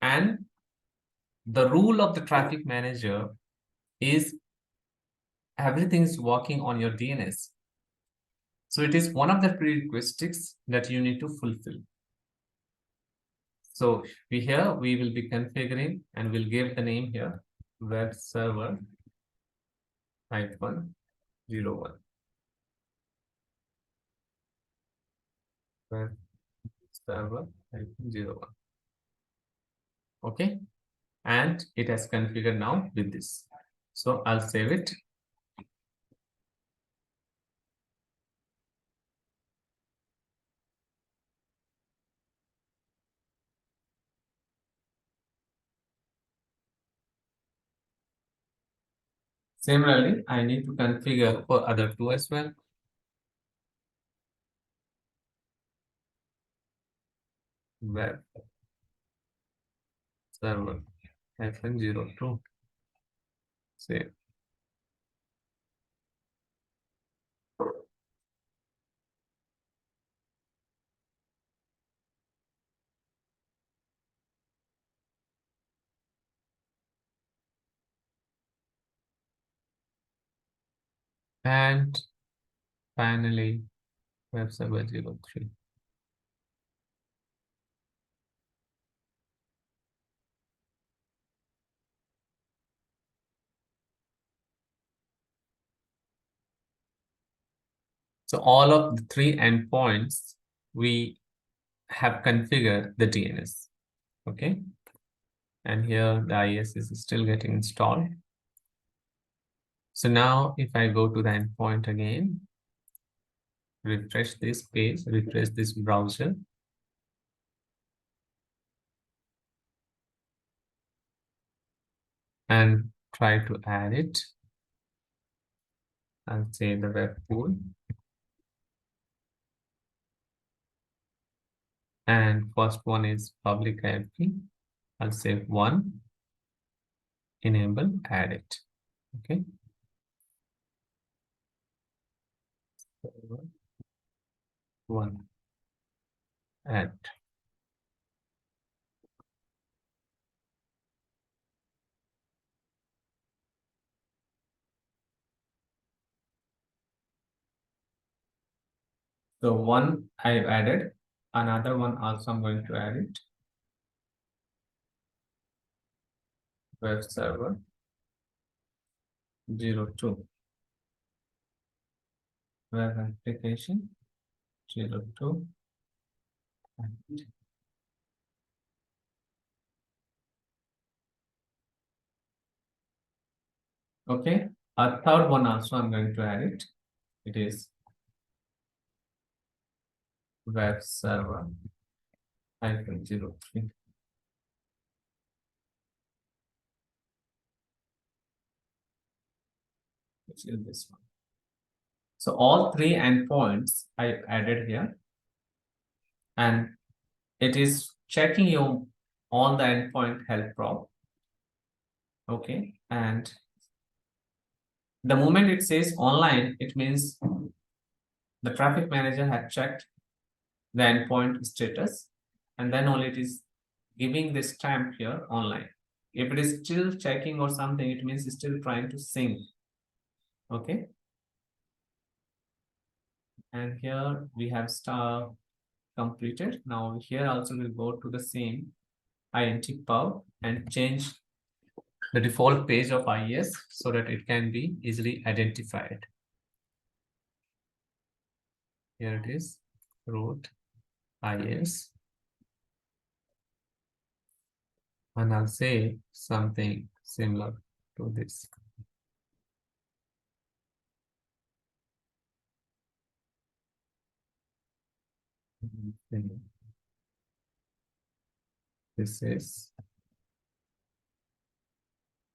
And the rule of the traffic manager is everything is working on your DNS. So it is one of the prerequisites that you need to fulfill. So here we will be configuring and we'll give the name here web server -01. Web server -01. Okay. And it has configured now with this. So I'll save it. Similarly, I need to configure for other two as well. Web server -02. Save. And finally, web server 03. So all of the three endpoints, we have configured the DNS. Okay. And here the IS is still getting installed. So now if I go to the endpoint again, refresh this page, refresh this browser, and try to add it. I'll say the web pool. And first one is public IP. I'll say 1, enable, add it. Okay. 1, add. So one I added, another one also I'm going to add it. Web server 02. Web application 02. Okay, a third one also I'm going to add it. It is web server -03. Which is this one. So all three endpoints I added here, and it is checking you on the endpoint health prop. Okay, and the moment it says online, it means the traffic manager had checked the endpoint status, and then only it is giving the stamp here online. If it is still checking or something, it means it's still trying to sync. Okay. And here we have star completed. Now here also we'll go to the same int pub and change the default page of IES so that it can be easily identified. Here it is, root IES. And I'll say something similar to this. This is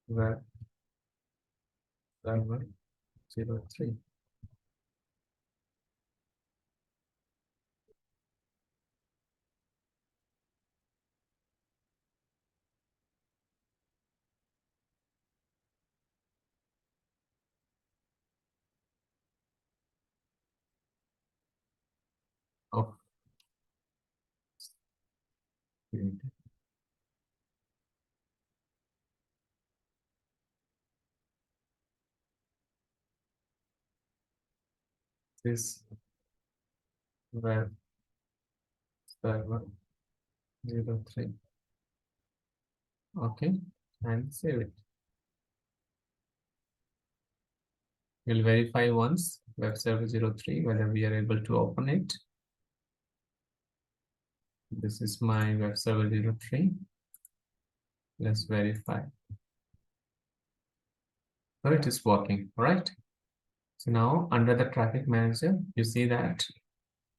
web server 03. Oh. This web server 03. Okay, and save it. We'll verify once web server 03 whether we are able to open it. This is my web server 03. Let's verify. So it is working, right? So now under the traffic manager, you see that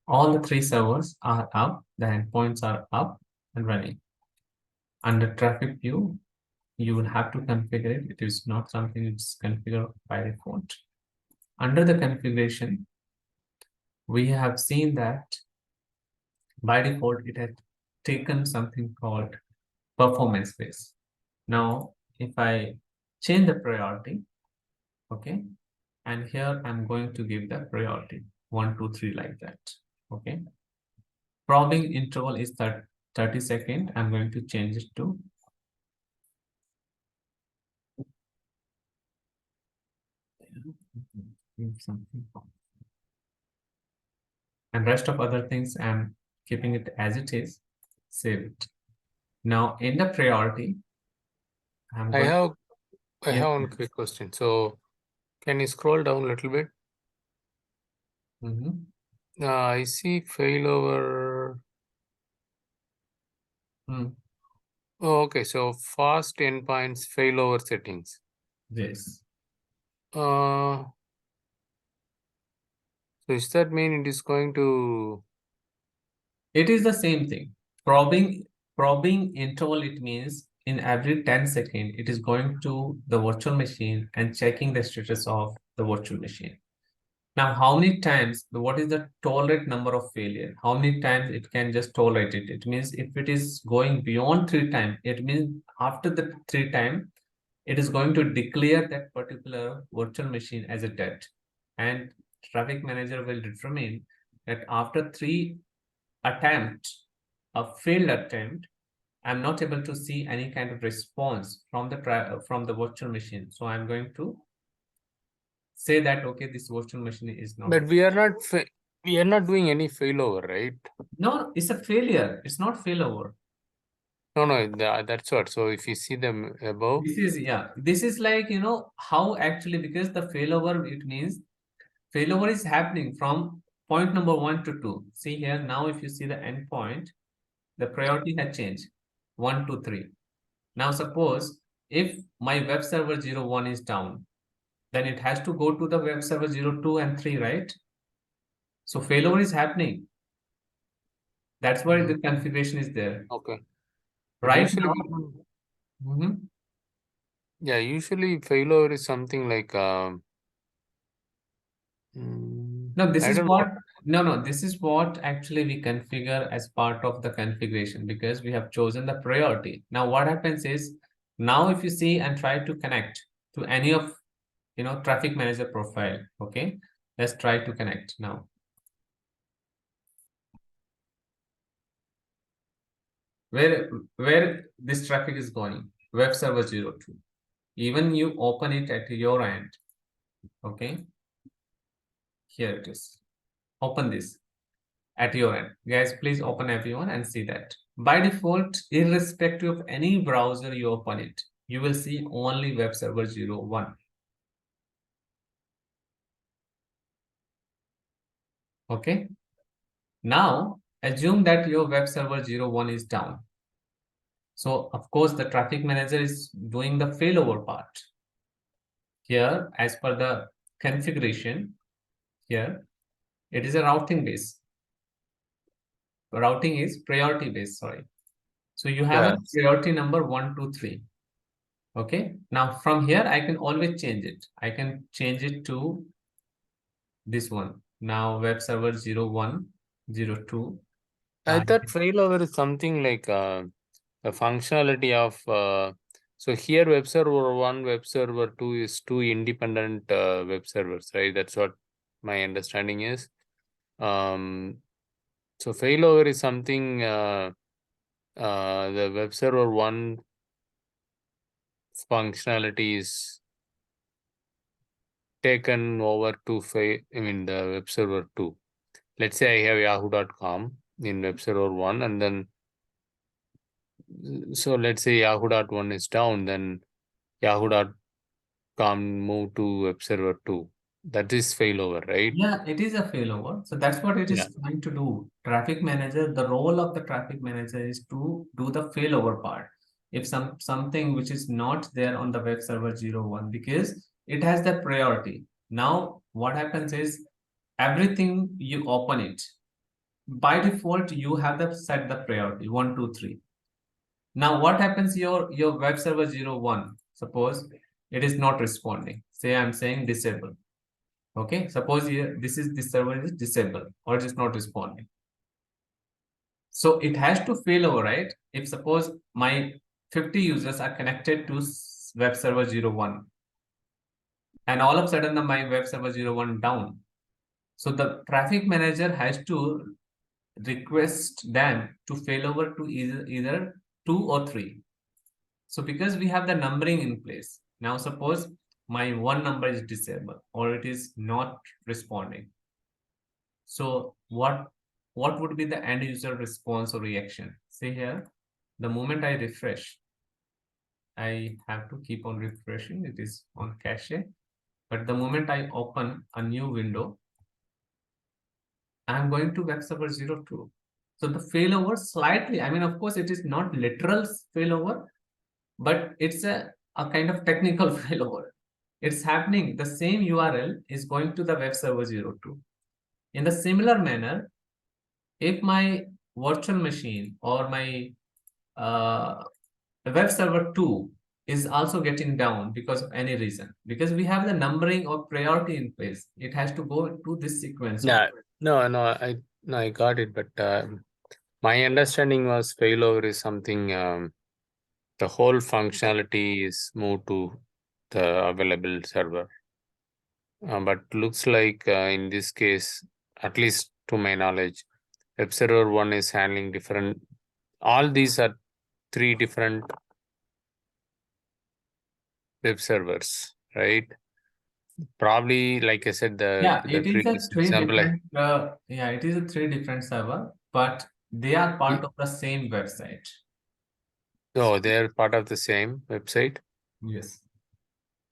all the three servers are up, the endpoints are up and running. Under traffic view, you will have to configure it. It is not something that's configured by default. Under the configuration, we have seen that by default, it had taken something called performance base. Now, if I change the priority, okay, and here I'm going to give the priority 1, 2, 3 like that. Okay. Probing interval is 30 seconds. I'm going to change it to something. And rest of other things I'm keeping it as it is. Save it. Now in the priority, I have one quick question. So can you scroll down a little bit? I see failover. Oh, okay. So fast endpoints failover settings. Yes. So does that mean it is going to? It is the same thing. Probing interval, it means in every 10 seconds, it is going to the virtual machine and checking the status of the virtual machine. Now, how many times, what is the tolerate number of failure? How many times it can just tolerate it? It means if it is going beyond 3 times, it means after the 3 times, it is going to declare that particular virtual machine as a dead. And traffic manager will determine that after 3 attempts, a failed attempt, I'm not able to see any kind of response from the virtual machine. So I'm going to say that, okay, this virtual machine is not. But we are not We are not doing any failover, right? No, it's a failure. It's not failover. No, that's what. So if you see them above, This is like, how actually, because the failover, it means failover is happening from point number 1 to 2. See here, now if you see the endpoint, the priority has changed. 1, 2, 3. Now suppose if my web server 01 is down, then it has to go to the web server 02 and 3, right? So failover is happening. That's why the configuration is there. okay. Right Usually, now. Mhm. yeah, usually failover is something like No, this I is don't what, know. this is what actually we configure as part of the configuration because we have chosen the priority. Now, what happens is, now if you see and try to connect to any of, traffic manager profile, okay? Let's try to connect now. Where this traffic is going? Web server 02. Even you open it at your end, okay? Here it is. Open this at your end. Guys, please open everyone and see that. By default, irrespective of any browser you open it, you will see only web server 01. Okay. Now, assume that your web server 01 is down. So, of course, the traffic manager is doing the failover part. Here, as per the configuration, here, it is a routing base. Routing is priority based, sorry. So you have a priority number 1, 2, 3. Okay. Now from here, I can always change it. I can change it to this one. Now web server 01, 02. I thought failover is something like a functionality of so here web server 1, web server 2 is two independent web servers, right? That's what my understanding is. So failover is something the web server 1 functionality is taken over to the web server 2. Let's say I have yahoo.com in web server 1 and then so let's say yahoo.1 is down, then yahoo.com move to web server 2. That is failover, right? Yeah, it is a failover. So that's what it is trying to do. Traffic manager, the role of the traffic manager is to do the failover part. If something which is not there on the web server 01, because it has the priority. Now, what happens is everything you open it, by default, you have the set the priority 1, 2, 3. Now, what happens your web server 01? Suppose it is not responding. Say I'm saying disable. Okay, suppose here this server is disabled or it is not responding. So it has to fail over, right? If suppose my 50 users are connected to web server 01 and all of a sudden my web server 01 down. So the traffic manager has to request them to fail over to either 2 or 3. So because we have the numbering in place, now suppose my one number is disabled or it is not responding. So what would be the end user response or reaction? See here, the moment I refresh, I have to keep on refreshing, it is on cache. But the moment I open a new window, I'm going to web server 02. So the failover slightly, I mean, of course, it is not literal failover, but it's a kind of technical failover. It's happening. The same URL is going to the web server 02. In the similar manner, if my virtual machine or my web server 2 is also getting down because of any reason, because we have the numbering or priority in place, it has to go to this sequence. Yeah, no, I got it, but my understanding was failover is something the whole functionality is moved to the available server. But looks like in this case, at least to my knowledge, web server 1 is handling different. All these are 3 different web servers, right? Probably, like I said, Yeah, the it is a previous three example, different, yeah, it is a three different server, but they are part of the same website. they're part of the same website. Yes.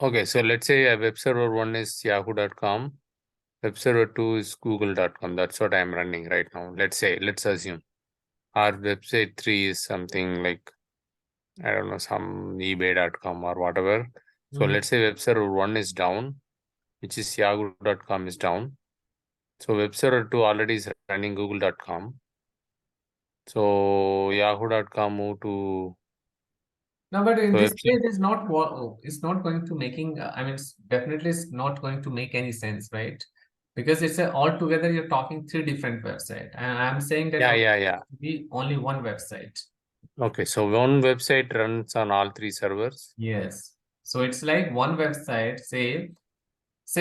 Okay, so let's say a web server 1 is yahoo.com, web server 2 is google.com. That's what I'm running right now. Let's assume. Our website 3 is something like, I don't know, some ebay.com or whatever. So Mhm. let's say web server 1 is down, which is yahoo.com is down. So web server 2 already is running google.com. So yahoo.com move to No, but in the this website. case, it's not going to making. I mean, it's definitely it's not going to make any sense, right? Because it's a altogether you're talking three different website, and I'm saying that Yeah. be only one website. Okay, so one website runs on all three servers. Yes. So it's like one website, say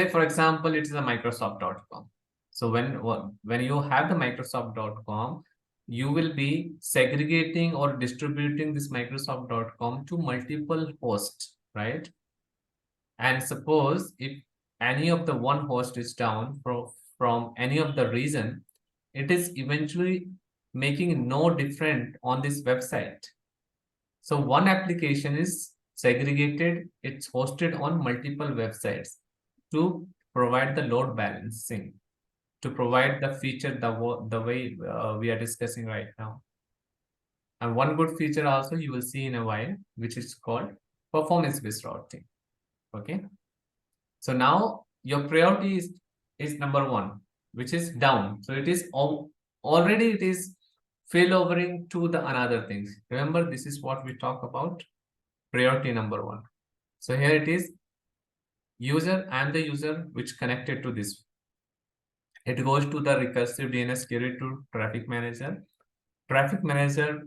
for example, it is a Microsoft.com. So when you have the Microsoft.com, you will be segregating or distributing this Microsoft.com to multiple hosts, right? And suppose if any of the one host is down from any of the reason, it is eventually making no different on this website. So one application is segregated, it's hosted on multiple websites to provide the load balancing, to provide the feature the way we are discussing right now. And one good feature also you will see in a while, which is called performance-based routing. Okay. So now your priority is number one, which is down. So it is already it is failovering to the another things. Remember, this is what we talk about. Priority number one. So here it is user. I am the user which connected to this. It goes to the recursive DNS query to traffic manager. Traffic manager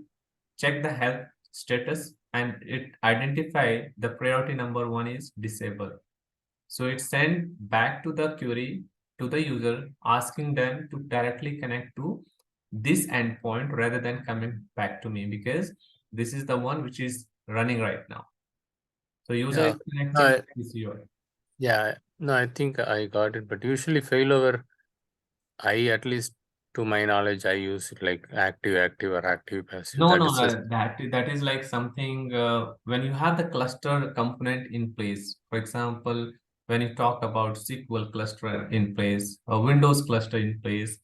check the health status and it identify the priority number one is disabled. So it send back to the query to the user asking them to directly connect to this endpoint rather than coming back to me because this is the one which is running right now. So user is connecting to this UI. Yeah, no, I think I got it. But usually failover, at least to my knowledge, I use it like active or active passive. No, That no, is just that is like something when you have the cluster component in place. For example, when you talk about SQL cluster in place, or Windows cluster in place,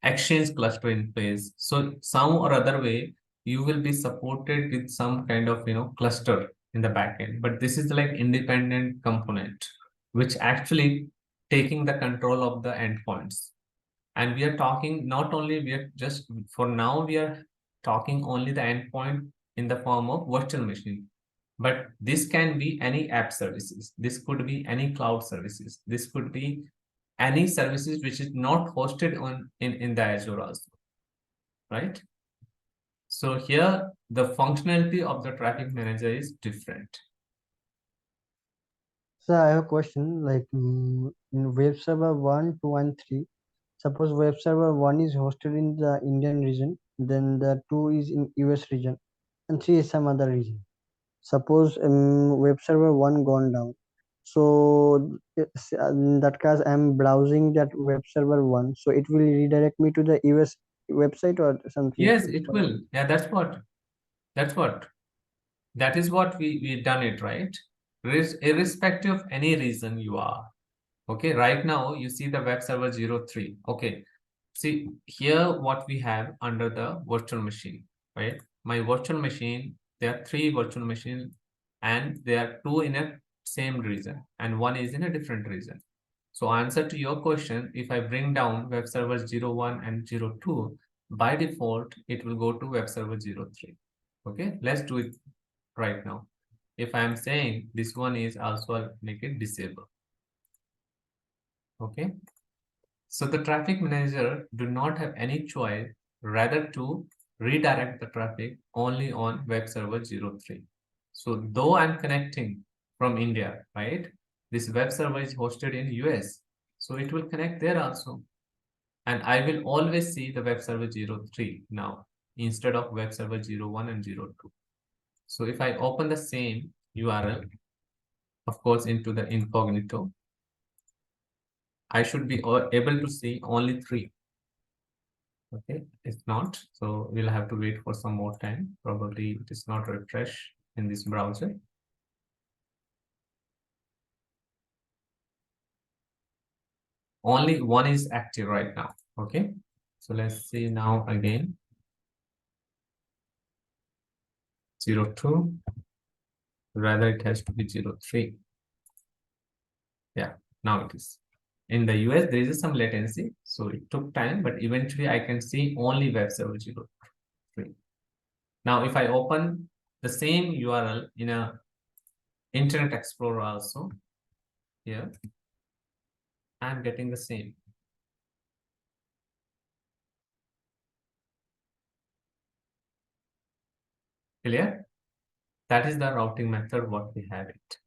Exchange cluster in place. So some or other way, you will be supported with some kind of cluster in the backend. But this is like independent component, which actually taking the control of the endpoints. And we are talking not only we are just for now we are talking only the endpoint in the form of virtual machine, but this can be any app services, this could be any cloud services, this could be any services which is not hosted on in the Azure also, right? So here the functionality of the traffic manager is different. So I have a question like in web server 1, 2, and 3. Suppose web server 1 is hosted in the Indian region, then the 2 is in US region, and 3 is some other region. Suppose web server 1 gone down. So in that case, I'm browsing that web server 1. So it will redirect me to the US website or something. Yes, it will. Yeah, that's what that is what we done it, right? Irrespective of any reason you are. Okay, right now you see the web server 03. Okay, see here what we have under the virtual machine, right? My virtual machine, there are three virtual machines and there are two in a same region and one is in a different region. So answer to your question, if I bring down web server 01 and 02, by default, it will go to web server 03. Okay, let's do it right now. If I'm saying this one is also, I'll make it disable. Okay. So the traffic manager do not have any choice rather to redirect the traffic only on web server 03. So though I'm connecting from India, right? This web server is hosted in US. So it will connect there also. And I will always see the web server 03 now instead of web server 01 and 02. So if I open the same URL, of course, into the incognito, I should be able to see only 3. Okay, it's not. So we'll have to wait for some more time. Probably it is not refresh in this browser. Only 1 is active right now. Okay, so let's see now again. 02. Rather, it has to be 03. Yeah, now it is. In the US, there is some latency, so it took time, but eventually I can see only web server 03. Now, if I open the same URL in a Internet Explorer also, here, I'm getting the same. Clear? That is the routing method what we have it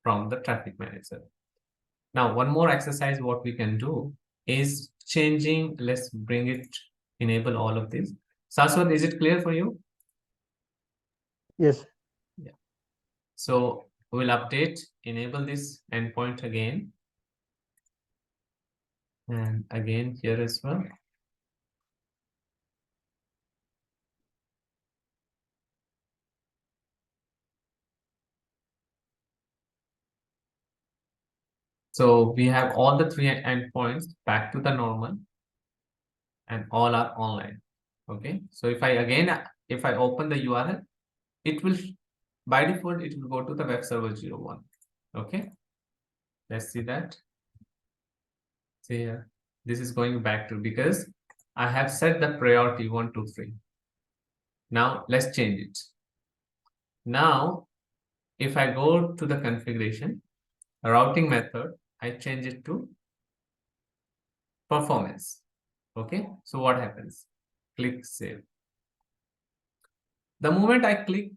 from the traffic manager. Now, one more exercise what we can do is changing. Let's bring it, enable all of this. Saswat, is it clear for you? Yes. Yeah. So we'll update, enable this endpoint again. And again here as well. So we have all the 3 endpoints back to the normal and all are online. Okay. So if I open the URL, it will, by default, it will go to the web server 01. Okay. Let's see that. See here, this is going back to, because I have set the priority 1, 2, 3. Now let's change it. Now, if I go to the configuration, routing method, I change it to performance. Okay, so what happens? Click save. The moment I click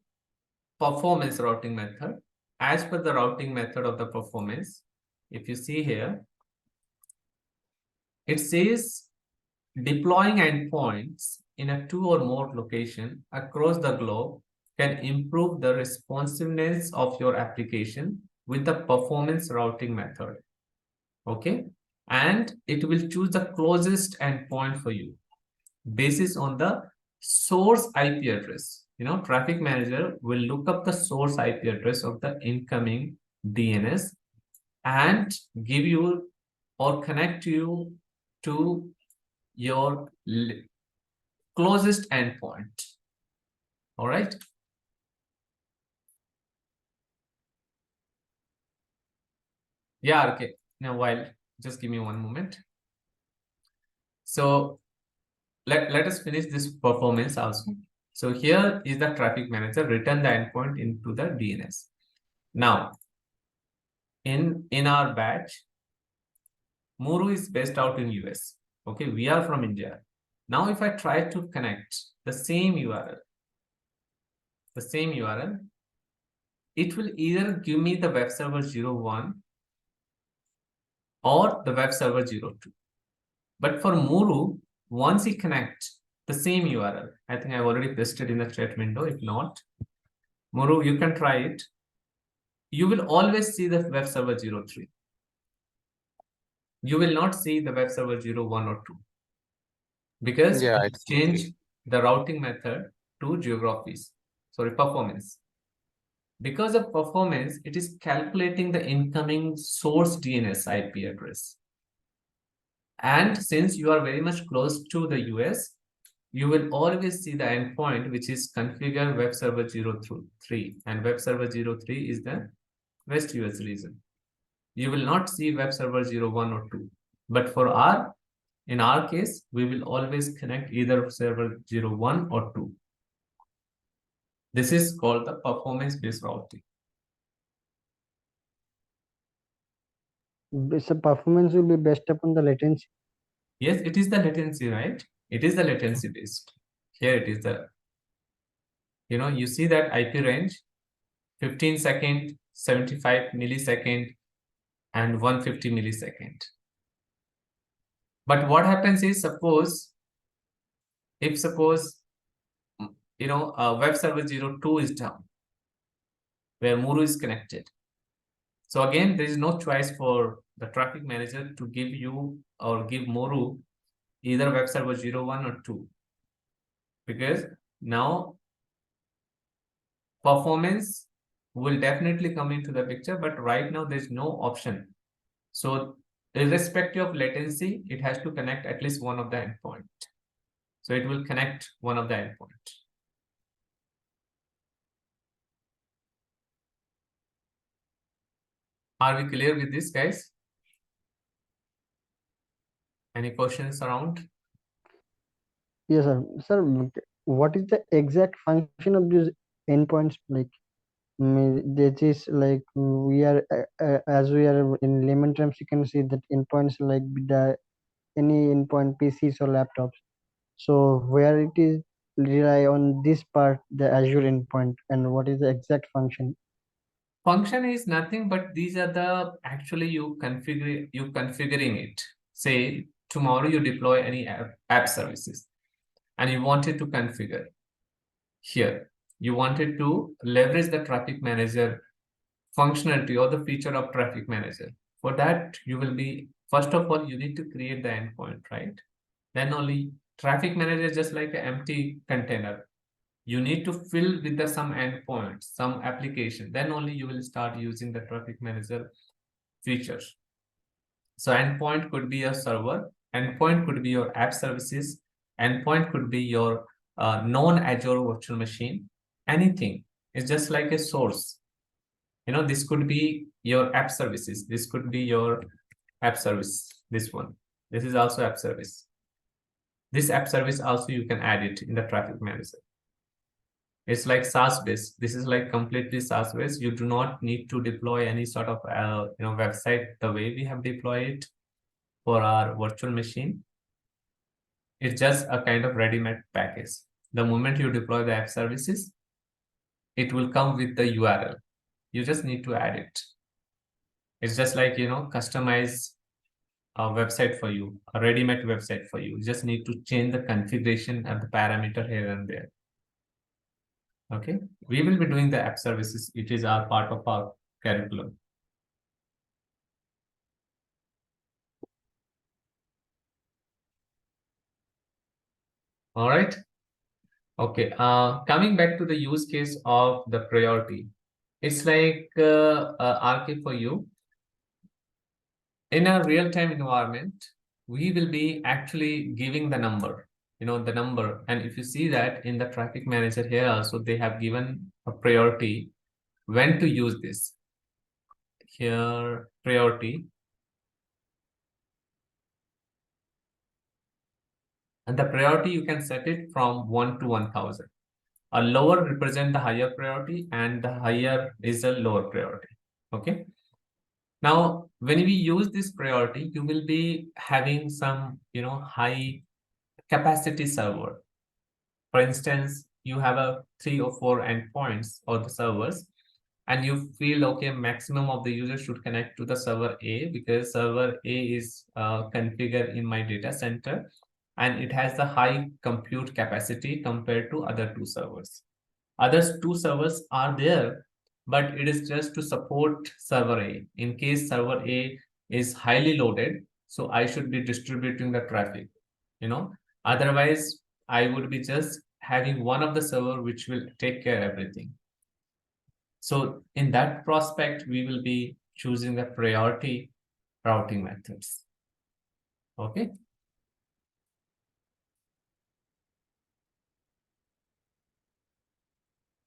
performance routing method, as per the routing method of the performance, if you see here, it says deploying endpoints in a 2 or more location across the globe can improve the responsiveness of your application with the performance routing method. Okay, and it will choose the closest endpoint for you basis on the source IP address. Traffic manager will look up the source IP address of the incoming DNS and give you or connect you to your closest endpoint. All right. Yeah, okay. Now, just give me one moment. So let us finish this performance also. So here is the traffic manager, return the endpoint into the DNS. Now, in our batch, Muru is based out in US. Okay, we are from India. Now, if I try to connect the same URL, it will either give me the web server 01 or the web server 02. But for Muru, once you connect the same URL, I think I've already pasted in the chat window. If not, Muru, you can try it. You will always see the web server 03. You will not see the web server 01 or 2 because Yeah, it changed the routing method to performance. Because of performance, it is calculating the incoming source DNS IP address. And since you are very much close to the US, you will always see the endpoint, which is configure web server 03. And web server 03 is the West US region. You will not see web server 01 or 2. But in our case, we will always connect either server 01 or 2. This is called the performance-based routing. So performance will be based upon the latency. Yes, it is the latency, right? It is the latency based. Here it is you see that IP range, 15 second, 75 millisecond, and 150 millisecond. But what happens is, suppose web server 02 is down, where Muru is connected. So again, there is no choice for the traffic manager to give you or give Moru either web server 0, 1 or 2, because now performance will definitely come into the picture, but right now there's no option. So irrespective of latency, it has to connect at least one of the endpoint. So it will connect one of the endpoint. Are we clear with this, guys? Any questions around? Yes, sir. Sir, what is the exact function of these endpoints? Like, that is like we are as we are in layman terms, you can see that endpoints like the any endpoint PCs or laptops. So where it is rely on this part, the Azure endpoint, and what is the exact function? Function is nothing but these are the actually you configuring it. Say tomorrow you deploy any app services and you wanted to configure here. You wanted to leverage the traffic manager functionality or the feature of traffic manager. For that, you will be, first of all, you need to create the endpoint, right? Then only traffic manager is just like an empty container. You need to fill with the some endpoints, some application. Then only you will start using the traffic manager features. So endpoint could be a server, endpoint could be your app services, endpoint could be your non-Azure virtual machine, anything. It's just like a source. You know, this could be your app services. This could be your app service. This one. This is also app service. This app service also you can add it in the traffic manager. It's like SaaS based. This is like completely SaaS based. You do not need to deploy any sort of website the way we have deployed it for our virtual machine. It's just a kind of ready-made package. The moment you deploy the app services, it will come with the URL. You just need to add it. It's just like, customize a website for you, a ready-made website for you. You just need to change the configuration and the parameter here and there. Okay, we will be doing the app services. It is our part of our curriculum. All right. Okay. Coming back to the use case of the priority, it's like RK for you. In a real-time environment, we will be actually giving the number, the number. And if you see that in the traffic manager here also, they have given a priority when to use this. Here, priority. And the priority, you can set it from 1 to 1000. A lower represent the higher priority and the higher is the lower priority. Okay. Now, when we use this priority, you will be having some, high capacity server. For instance, you have a 3 or 4 endpoints or the servers, and you feel, okay, maximum of the users should connect to the server A because server A is configured in my data center and it has the high compute capacity compared to other 2 servers. Other 2 servers are there, but it is just to support server A. In case server A is highly loaded, so I should be distributing the traffic, otherwise I would be just having one of the server which will take care of everything. So in that prospect, we will be choosing the priority routing methods. Okay.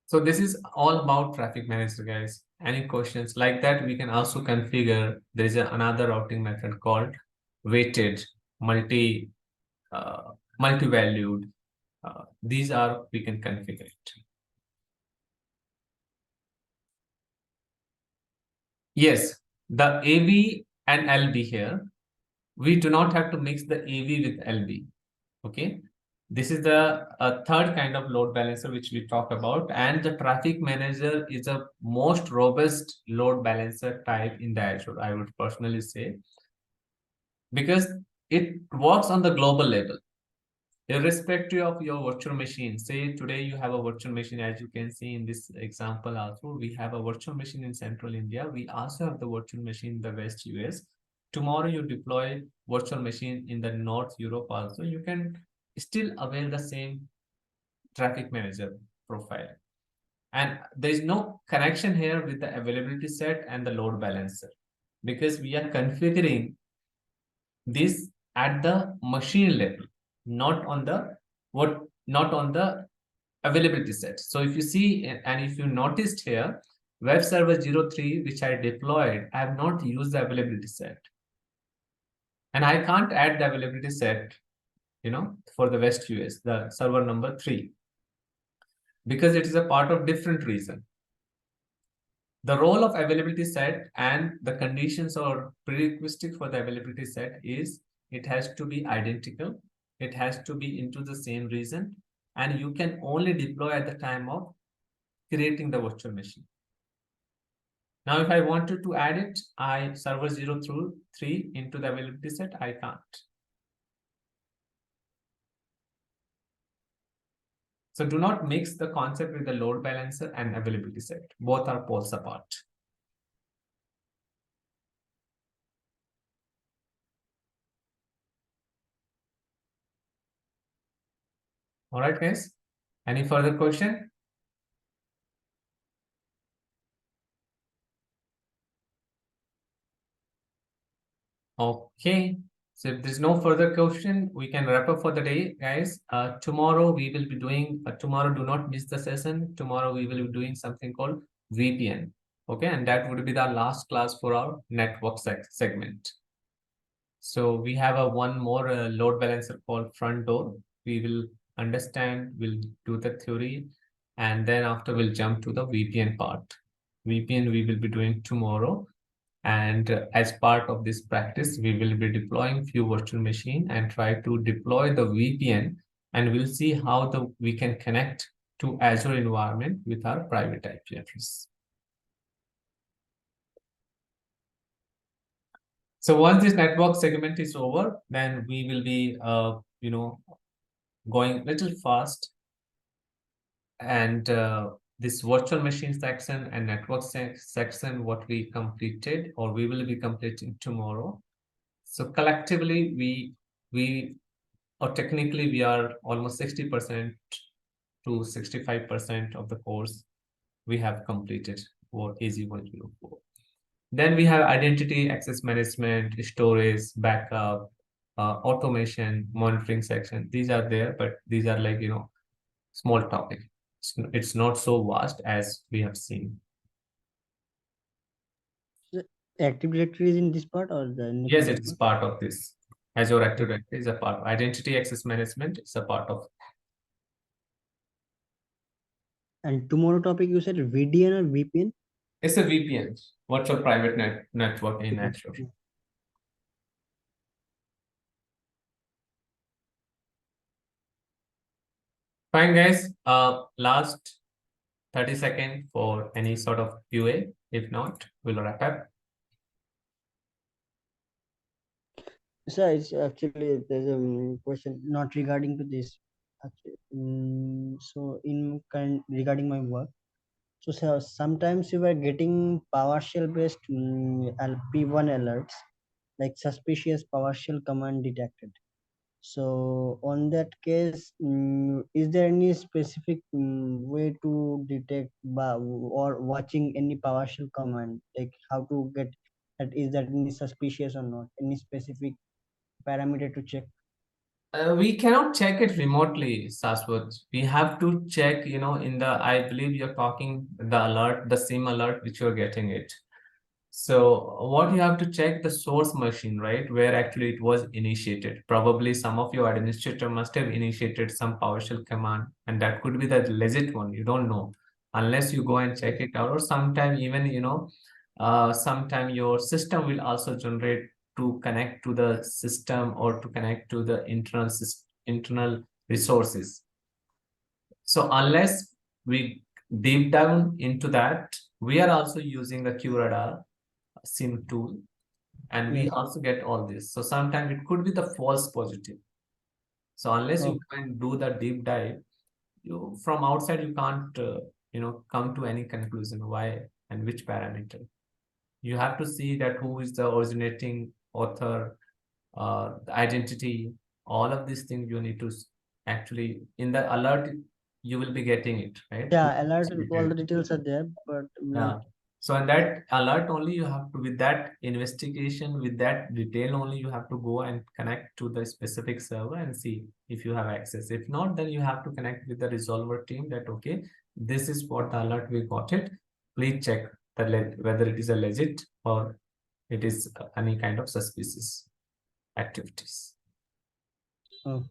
So this is all about traffic manager, guys. Any questions like that, we can also configure. There is another routing method called weighted multi-valued. These are, we can configure it. Yes, the AV and LB here, we do not have to mix the AV with LB. Okay. This is the third kind of load balancer which we talk about, and the traffic manager is a most robust load balancer type in the Azure, I would personally say, because it works on the global level. irrespective of your virtual machine. Say today you have a virtual machine, as you can see in this example also, we have a virtual machine in Central India. We also have the virtual machine in the West US. Tomorrow you deploy virtual machine in the North Europe also, you can still avail the same traffic manager profile. And there is no connection here with the availability set and the load balancer, because we are configuring this at the machine level, not on the availability set. So if you see, and if you noticed here, web server 03, which I deployed, I have not used the availability set. And I can't add the availability set, for the West US, the server number 3, because it is a part of different reason. The role of availability set and the conditions or prerequisite for the availability set is it has to be identical. It has to be into the same region, and you can only deploy at the time of creating the virtual machine. Now, if I wanted to add it, server 0 through 3 into the availability set, I can't. So do not mix the concept with the load balancer and availability set. Both are poles apart. All right, guys. Any further question? Okay. So if there's no further question, we can wrap up for the day, guys. Tomorrow we will be doing, tomorrow do not miss the session. Tomorrow we will be doing something called VPN. Okay, and that would be the last class for our network segment. So we have a one more load balancer called front door. We will understand, we'll do the theory, and then after we'll jump to the VPN part. VPN we will be doing tomorrow. And as part of this practice, we will be deploying few virtual machine and try to deploy the VPN, and we'll see how we can connect to Azure environment with our private IP address. So once this network segment is over, then we will be, going a little fast. And this virtual machine section and network section, what we completed or we will be completing tomorrow. So collectively, or technically, we are almost 60% to 65% of the course we have completed for AZ104. Then we have identity, access management, storage, backup, automation, monitoring section. These are there, but these are like, small topic. It's not so vast as we have seen. Active Directory is in this part or Yes, it is part of this. Azure Active Directory is a part of identity access management. It's a part of. And tomorrow topic you said VDN or VPN? It's a VPN, virtual private network in Azure. Fine, guys. Last 30 seconds for any sort of QA. If not, we'll wrap up. Sir, it's actually there's a question not regarding to this. Actually, so in regarding my work, so sometimes you are getting PowerShell based P1 alerts like suspicious PowerShell command detected. So on that case, is there any specific way to detect or watching any PowerShell command, like how to get that, is that any suspicious or not? Any specific parameter to check? We cannot check it remotely, Saswat. We have to check, in the, I believe you're talking the alert, the SIM alert, which you're getting it. So what you have to check the source machine, right? Where actually it was initiated. Probably some of your administrator must have initiated some PowerShell command, and that could be the legit one. You don't know unless you go and check it out. Or sometime even, sometime your system will also generate to connect to the system or to connect to the internal resources. So unless we deep down into that, we are also using the QRadar SIM tool, and we also get all this. So sometimes it could be the false positive. So unless you Okay. can do the deep dive, you from outside you can't come to any conclusion why and which parameter. You have to see that who is the originating author, the identity, all of these things you need to actually in the alert you will be getting it, right? Yeah, alert, all the details are there, but Yeah. So in that alert only you have to, with that investigation, with that detail only, you have to go and connect to the specific server and see if you have access. If not, then you have to connect with the resolver team that, okay, this is what the alert we got it. Please check the whether it is a legit or it is any kind of suspicious activities. oh,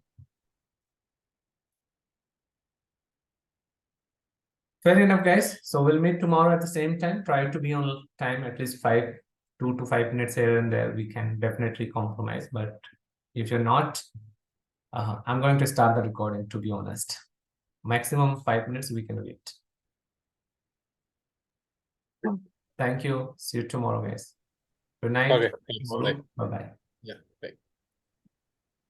Fair enough, guys. So we'll meet tomorrow at the same time. Try to be on time, at least 2 to 5 minutes here and there. We can definitely compromise. But if you're not, I'm going to start the recording, to be honest. Maximum 5 minutes, we can wait. Thank you. See you tomorrow, guys. Good night. Okay, thanks. Bye. Bye-bye. Yeah, bye.